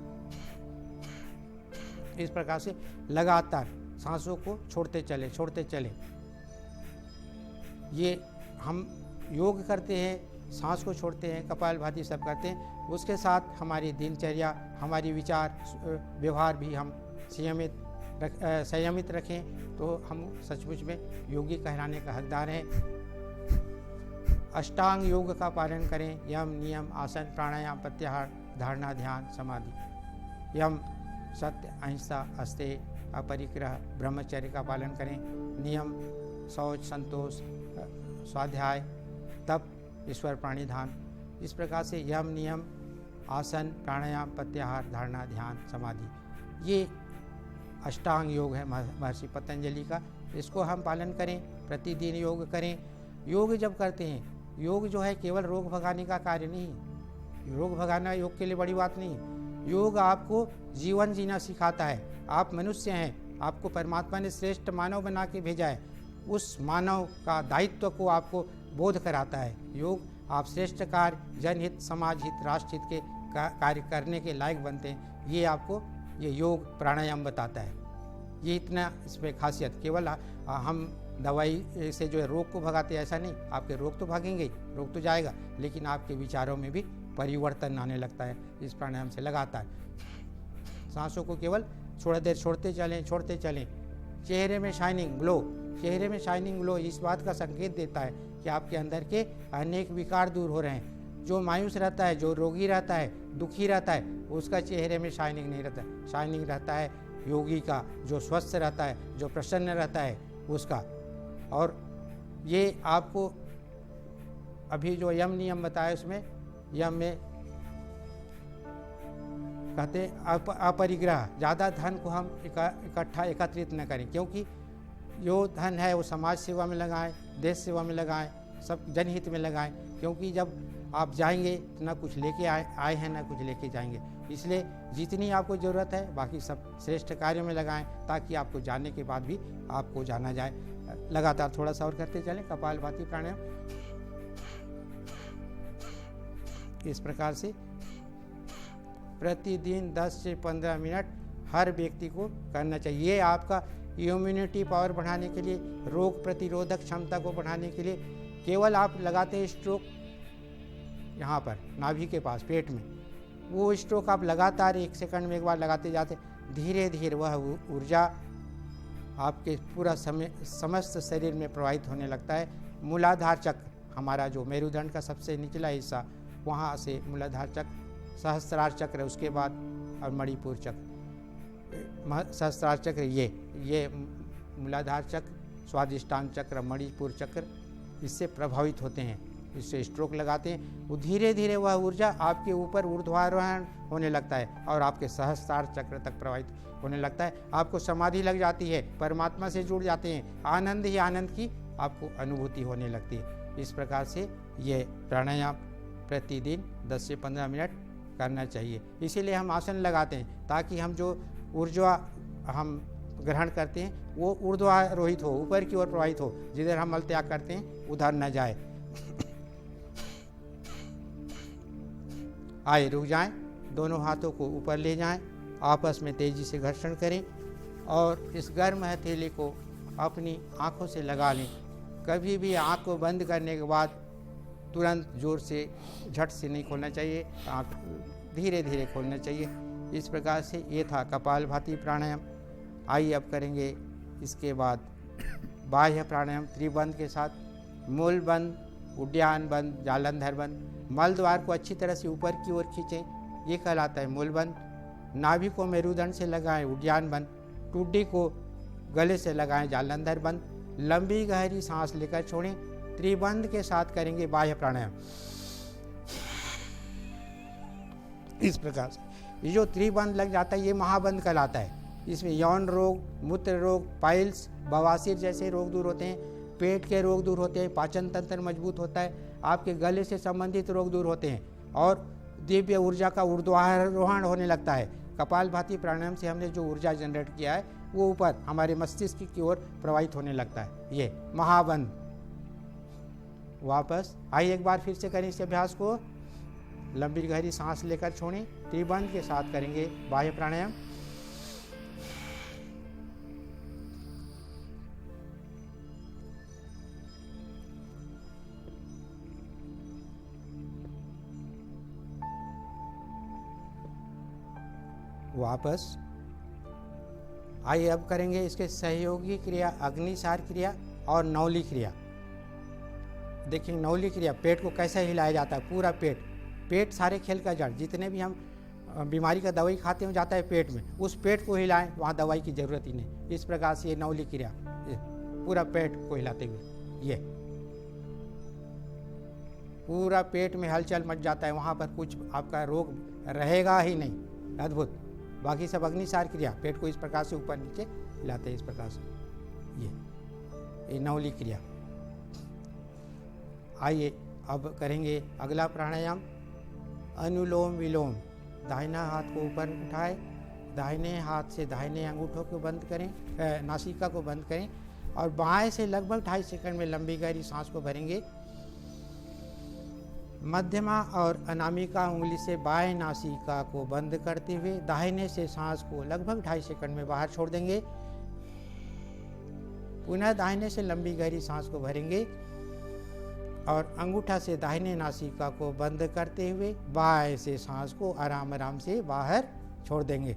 इस प्रकार से लगातार सांसों को छोड़ते चले। ये हम योग करते हैं, सांस को छोड़ते हैं, कपाल भाती सब करते हैं। उसके साथ हमारी दिनचर्या, हमारी विचार व्यवहार भी हम संयमित रखें तो हम सचमुच में योगी कहलाने का हकदार हैं। अष्टांग योग का पालन करें। यम, नियम, आसन, प्राणायाम, प्रत्याहार, धारणा, ध्यान, समाधि। यम सत्य, अहिंसा, अस्तेय, अपरिग्रह, ब्रह्मचर्य का पालन करें। नियम शौच, संतोष, स्वाध्याय, तप, ईश्वर प्राणिधान। इस प्रकार से यम, नियम, आसन, प्राणायाम, प्रत्याहार, धारणा, ध्यान, समाधि, ये अष्टांग योग है महर्षि पतंजलि का। इसको हम पालन करें, प्रतिदिन योग करें। योग जब करते हैं, योग जो है केवल रोग भगाने का कार्य नहीं है। रोग भगाना योग के लिए बड़ी बात नहीं है। योग आपको जीवन जीना सिखाता है। आप मनुष्य हैं, आपको परमात्मा ने श्रेष्ठ मानव बना के भेजा है। उस मानव का दायित्व को आपको बोध कराता है। योग आप श्रेष्ठ कार्य, जनहित, समाज हित, राष्ट्र हित के कार्य करने के लायक बनते हैं। ये आपको ये योग प्राणायाम बताता है। ये इतना इसमें खासियत, केवल हम दवाई से जो है रोग को भगाते ऐसा नहीं, आपके रोग तो भागेंगे, रोग तो जाएगा, लेकिन आपके विचारों में भी परिवर्तन आने लगता है इस प्राणायाम से लगातार। सांसों को केवल थोड़ा देर छोड़ते चलें। चेहरे में शाइनिंग ग्लो इस बात का संकेत देता है कि आपके अंदर के अनेक विकार दूर हो रहे हैं। जो मायूस रहता है, जो रोगी रहता है, दुखी रहता है, उसका चेहरे में शाइनिंग नहीं रहता, शाइनिंग रहता है योगी का, जो स्वस्थ रहता है, जो प्रसन्न रहता है उसका। और ये आपको अभी जो यम नियम बताया उसमें, यम में कहते अपरिग्रह, ज़्यादा धन को हम एकत्रित न करें, क्योंकि जो धन है वो समाज सेवा में लगाएं, देश सेवा में लगाएं, सब जनहित में लगाएं, क्योंकि जब आप जाएंगे तो ना कुछ लेके आए हैं ना कुछ लेके जाएंगे। इसलिए जितनी आपको ज़रूरत है बाकी सब श्रेष्ठ कार्यों में लगाएं, ताकि आपको जाने के बाद भी आपको जाना जाए। लगातार थोड़ा सा और करते चलें कपालभाति प्राणायाम। इस प्रकार से प्रतिदिन 10 से 15 मिनट हर व्यक्ति को करना चाहिए। ये आपका इम्यूनिटी पावर बढ़ाने के लिए, रोग प्रतिरोधक क्षमता को बढ़ाने के लिए। केवल आप लगाते हैं स्ट्रोक यहाँ पर नाभि के पास पेट में, वो स्ट्रोक आप लगातार 1 सेकंड में एक बार लगाते जाते, धीरे धीरे वह ऊर्जा आपके पूरा समस्त शरीर में प्रवाहित होने लगता है। मूलाधार चक्र, हमारा जो मेरुदंड का सबसे निचला हिस्सा, वहाँ से मूलाधार चक्र, सहस्त्रार चक्र, उसके बाद और मणिपुर चक्र। सहस्त्रार चक्र ये मूलाधार चक्र, स्वादिष्टान चक्र, मणिपुर चक्र इससे प्रभावित होते हैं। इससे स्ट्रोक लगाते हैं, वो धीरे धीरे वह ऊर्जा आपके ऊपर ऊर्ध्वारोहण होने लगता है और आपके सहस्त्रार चक्र तक प्रभावित होने लगता है। आपको समाधि लग जाती है, परमात्मा से जुड़ जाते हैं, आनंद ही आनंद की आपको अनुभूति होने लगती है। इस प्रकार से ये प्राणायाम प्रतिदिन 10 से 15 मिनट करना चाहिए। इसीलिए हम आसन लगाते हैं, ताकि हम जो ऊर्जा हम ग्रहण करते हैं वो ऊर्ध्वारोहित हो, ऊपर की ओर प्रवाहित हो, जिधर हम मल त्याग करते हैं उधर न जाए। आए रुक जाएं, दोनों हाथों को ऊपर ले जाएं, आपस में तेजी से घर्षण करें और इस गर्म हथेली को अपनी आंखों से लगा लें। कभी भी आंख को बंद करने के बाद तुरंत जोर से झट से नहीं खोलना चाहिए, आंख धीरे धीरे खोलना चाहिए। इस प्रकार से ये था कपालभाति प्राणायाम। आइए अब करेंगे इसके बाद बाह्य प्राणायाम त्रिबंध के साथ, मूल बंद, उड्डयन बंद, जालंधर बंद। मल द्वार को अच्छी तरह से ऊपर की ओर खींचें, ये कहलाता है मूल बंद। नाभि को मेरुदंड से लगाएं, उड्डयन बंद। टुड्डी को गले से लगाएं, जालंधर बंद। लंबी गहरी सांस लेकर छोड़ें। त्रिबंध के साथ करेंगे बाह्य प्राणायाम। इस प्रकार से ये जो त्रिबंध लग जाता है ये महाबंध कहलाता है। इसमें यौन रोग, मूत्र रोग, पाइल्स, बवासीर जैसे रोग दूर होते हैं, पेट के रोग दूर होते हैं, पाचन तंत्र मजबूत होता है, आपके गले से संबंधित रोग दूर होते हैं और दिव्य ऊर्जा का ऊर्ध्वारोहण होने लगता है। कपालभाति प्राणायाम से हमने जो ऊर्जा जनरेट किया है वो ऊपर हमारे मस्तिष्क की ओर प्रवाहित होने लगता है। ये महाबंध। वापस आइए एक बार फिर से करें इस अभ्यास को। लंबी गहरी सांस लेकर छोड़ें। त्रिबंध के साथ करेंगे बाह्य प्राणायाम। वापस आइए अब करेंगे इसके सहयोगी क्रिया अग्निसार क्रिया और नौली क्रिया। देखिए नौली क्रिया, पेट को कैसे हिलाया जाता है, पूरा पेट सारे खेल का जड़। जितने भी हम बीमारी का दवाई खाते हैं जाता है पेट में, उस पेट को हिलाएं, वहाँ दवाई की जरूरत ही नहीं। इस प्रकार से ये नौली क्रिया, पूरा पेट को हिलाते हुए ये पूरा पेट में हलचल मच जाता है, वहाँ पर कुछ आपका रोग रहेगा ही नहीं। अद्भुत। बाकी सब अग्निसार क्रिया, पेट को इस प्रकार से ऊपर नीचे हिलाते हैं, इस प्रकार से ये नौली क्रिया। आइए अब करेंगे अगला प्राणायाम अनुलोम विलोम। दाहिना हाथ को ऊपर उठाएं, दाहिने हाथ से दाहिने अंगूठों को बंद करें, नासिका को बंद करें और बाएं से लगभग 2.5 सेकंड में लंबी गहरी सांस को भरेंगे। मध्यमा और अनामिका उंगली से बाएं नासिका को बंद करते हुए दाहिने से सांस को लगभग 2.5 सेकंड में बाहर छोड़ देंगे। पुनः दाहिने से लंबी गहरी सांस को भरेंगे और अंगूठा से दाहिने नासिका को बंद करते हुए बाएं से सांस को आराम आराम से बाहर छोड़ देंगे।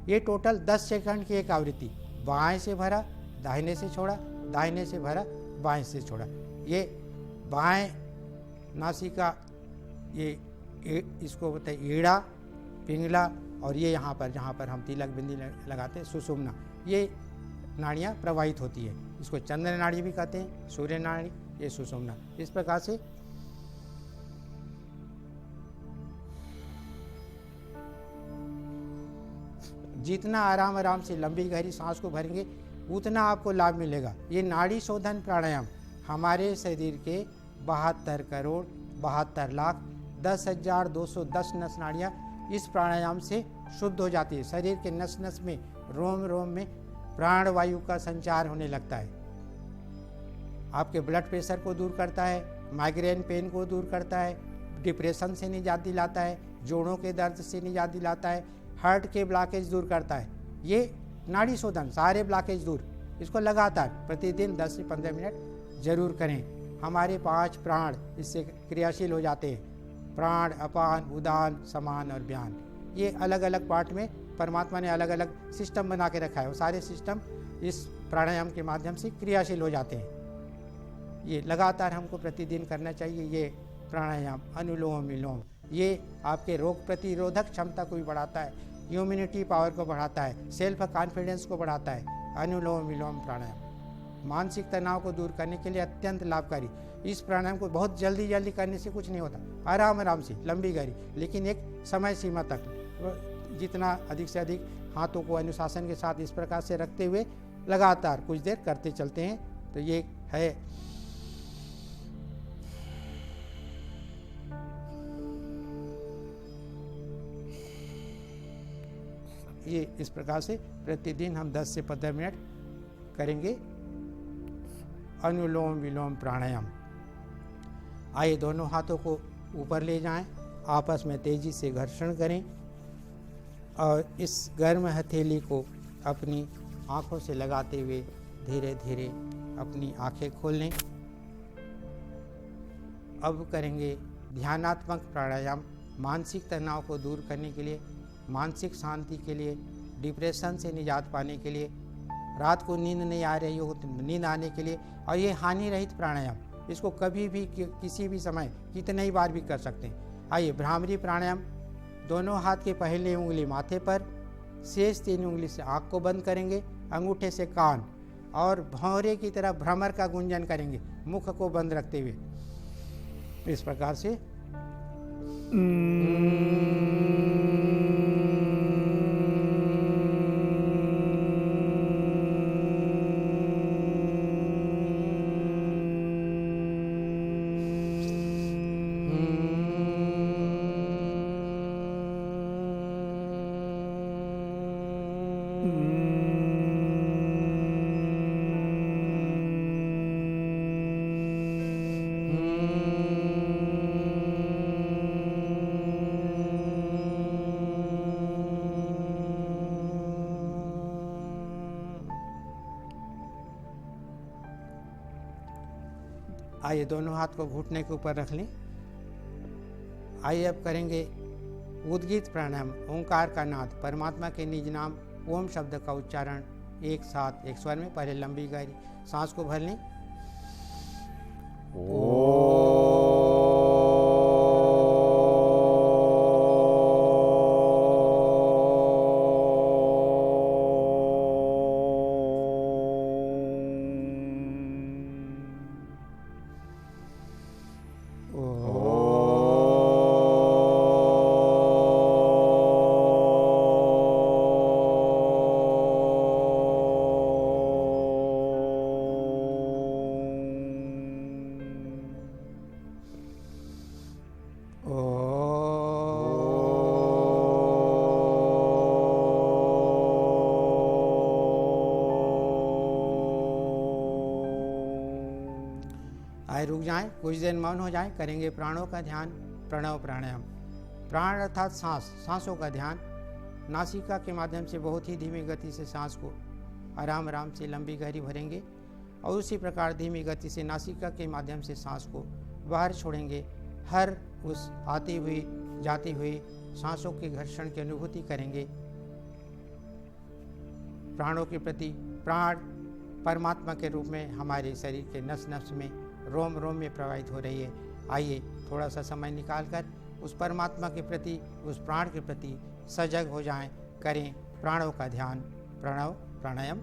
ये टोटल 10 सेकंड की एक आवृत्ति, बाएं से भरा, दाहिने से छोड़ा, दाहिने से भरा, बाएं से छोड़ा। ये बाएं नासिका, ये इसको बोलते हैं ईड़ा, पिंगला, और ये यहाँ पर जहाँ पर हम तिलक बिंदी लगाते हैं सुषुम्ना, ये नाड़ियाँ प्रवाहित होती है। इसको चंद्र नाड़ी भी कहते हैं, सूर्य नाड़ी, ये सुषुम्ना। इस प्रकार से जितना आराम आराम से लंबी गहरी सांस को भरेंगे उतना आपको लाभ मिलेगा। ये नाड़ी शोधन प्राणायाम हमारे शरीर के 72 करोड़ 72 लाख 10,210 नस नाड़ियाँ इस प्राणायाम से शुद्ध हो जाती है। शरीर के नस नस में, रोम रोम में प्राणवायु का संचार होने लगता है। आपके ब्लड प्रेशर को दूर करता है, माइग्रेन पेन को दूर करता है, डिप्रेशन से निजात दिलाता है, जोड़ों के दर्द से निजात दिलाता है, हार्ट के ब्लॉकेज दूर करता है। ये नाड़ी शोधन, सारे ब्लॉकेज दूर। इसको लगातार प्रतिदिन 10 से 15 मिनट जरूर करें। हमारे 5 प्राण इससे क्रियाशील हो जाते हैं। प्राण, अपान, उदान, समान और व्यान। ये अलग अलग पार्ट में परमात्मा ने अलग अलग सिस्टम बना के रखा है। वो सारे सिस्टम इस प्राणायाम के माध्यम से क्रियाशील हो जाते हैं। ये लगातार हमको प्रतिदिन करना चाहिए। ये प्राणायाम, अनुलोम विलोम, ये आपके रोग प्रतिरोधक क्षमता को भी बढ़ाता है, इम्यूनिटी पावर को बढ़ाता है, सेल्फ कॉन्फिडेंस को बढ़ाता है। अनुलोम विलोम प्राणायाम मानसिक तनाव को दूर करने के लिए अत्यंत लाभकारी। इस प्राणायाम को बहुत जल्दी जल्दी करने से कुछ नहीं होता, आराम आराम से लंबी गहरी, लेकिन एक समय सीमा तक। जितना अधिक से अधिक हाथों को अनुशासन के साथ इस प्रकार से रखते हुए लगातार कुछ देर करते चलते हैं तो ये है। ये इस प्रकार से प्रतिदिन हम 10 से 15 मिनट करेंगे अनुलोम विलोम प्राणायाम। आइए दोनों हाथों को ऊपर ले जाएं, आपस में तेजी से घर्षण करें और इस गर्म हथेली को अपनी आँखों से लगाते हुए धीरे धीरे अपनी आँखें खोल लें। अब करेंगे ध्यानात्मक प्राणायाम। मानसिक तनाव को दूर करने के लिए, मानसिक शांति के लिए, डिप्रेशन से निजात पाने के लिए, रात को नींद नहीं आ रही हो तो नींद आने के लिए। और ये हानि रहित प्राणायाम, इसको कभी भी किसी भी समय कितने ही बार भी कर सकते हैं। आइए भ्रामरी प्राणायाम। दोनों हाथ की पहली उंगली माथे पर, शेष 3 उंगली से आँख को बंद करेंगे, अंगूठे से कान और भौरे की तरह भ्रमर का गुंजन करेंगे मुख को बंद रखते हुए। इस प्रकार से आइए दोनों हाथ को घुटने के ऊपर रख लें। आइए अब करेंगे उद्गीत प्राणायाम। ओंकार का नाद, परमात्मा के निज नाम ओम शब्द का उच्चारण एक साथ एक स्वर में। पहले लंबी गहरी सांस को भर लें। आए रुक जाएं, कुछ देर मौन हो जाएं, करेंगे प्राणों का ध्यान, प्रणव प्राणायाम। प्राण अर्थात सांस, सांसों का ध्यान। नासिका के माध्यम से बहुत ही धीमी गति से सांस को आराम आराम से लंबी गहरी भरेंगे और उसी प्रकार धीमी गति से नासिका के माध्यम से सांस को बाहर छोड़ेंगे। हर उस आती हुई जाती हुई सांसों के घर्षण की अनुभूति करेंगे। प्राणों के प्रति, प्राण परमात्मा के रूप में हमारे शरीर के नस नस में, रोम रोम में प्रवाहित हो रही है। आइए थोड़ा सा समय निकालकर उस परमात्मा के प्रति, उस प्राण के प्रति सजग हो जाएं, करें प्राणों का ध्यान, प्रणव प्राणायाम।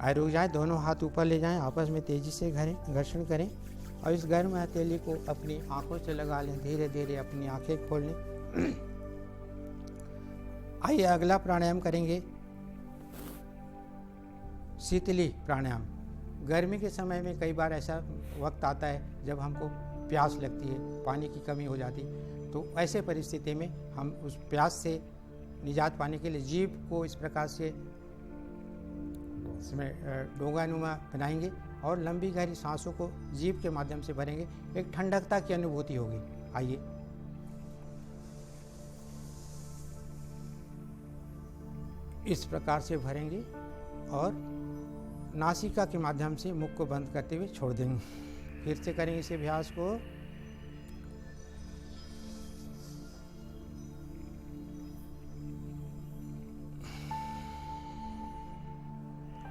आए रुक जाएं, दोनों हाथ ऊपर ले जाएं, आपस में तेजी से घर्षण करें और इस गर्म हथेली को अपनी आंखों से लगा लें। धीरे धीरे अपनी आंखें खोल लें। आइए अगला प्राणायाम करेंगे, शीतली प्राणायाम। गर्मी के समय में कई बार ऐसा वक्त आता है जब हमको प्यास लगती है, पानी की कमी हो जाती, तो ऐसे परिस्थिति में हम उस प्यास से निजात पाने के लिए जीभ को इस प्रकार से इसमें डोंगानुमा बनाएंगे और लंबी गहरी सांसों को जीभ के माध्यम से भरेंगे। एक ठंडकता की अनुभूति होगी। आइए इस प्रकार से भरेंगे और नासिका के माध्यम से मुख को बंद करते हुए छोड़ देंगे। फिर से करेंगे इस अभ्यास को।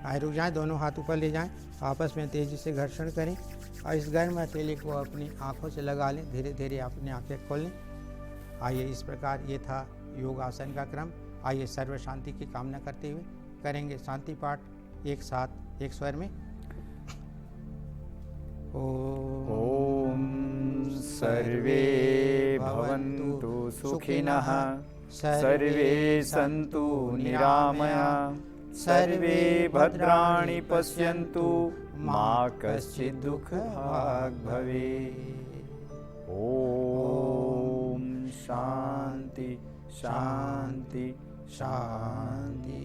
आए रुक जाएं, दोनों हाथ ऊपर ले जाएं, आपस में तेजी से घर्षण करें और इस गर्म हथेली को अपनी आंखों से लगा लें। धीरे धीरे अपनी आंखें खोल लें। आइए इस प्रकार ये था योग आसन का क्रम। आइए सर्व शांति की कामना करते हुए करेंगे शांति पाठ एक साथ एक स्वर में। ओम सर्वे भवन्तु सुखिनः, सर्वे सन्तु निरामया, सर्वे भद्राणि पश्यन्तु, मा कश्चित् दुःखभाग् भवेत्। ओम शांति शांति शांति।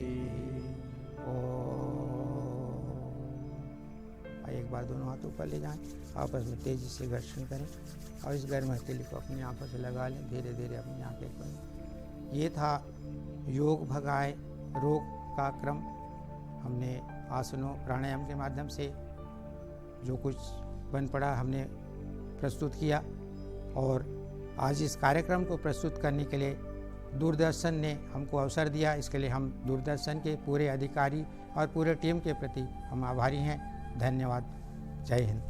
एक बार दोनों हाथ ऊपर ले जाएं, आपस में तेजी से घर्षण करें और इस गर्म हथेली को अपनी आंखों से लगा लें। धीरे धीरे अपनी आंखें खोलें। ये था योग भगाए रोग का क्रम। हमने आसनों प्राणायाम के माध्यम से जो कुछ बन पड़ा हमने प्रस्तुत किया और आज इस कार्यक्रम को प्रस्तुत करने के लिए दूरदर्शन ने हमको अवसर दिया। इसके लिए हम दूरदर्शन के पूरे अधिकारी और पूरे टीम के प्रति हम आभारी हैं। धन्यवाद। जय हिंद।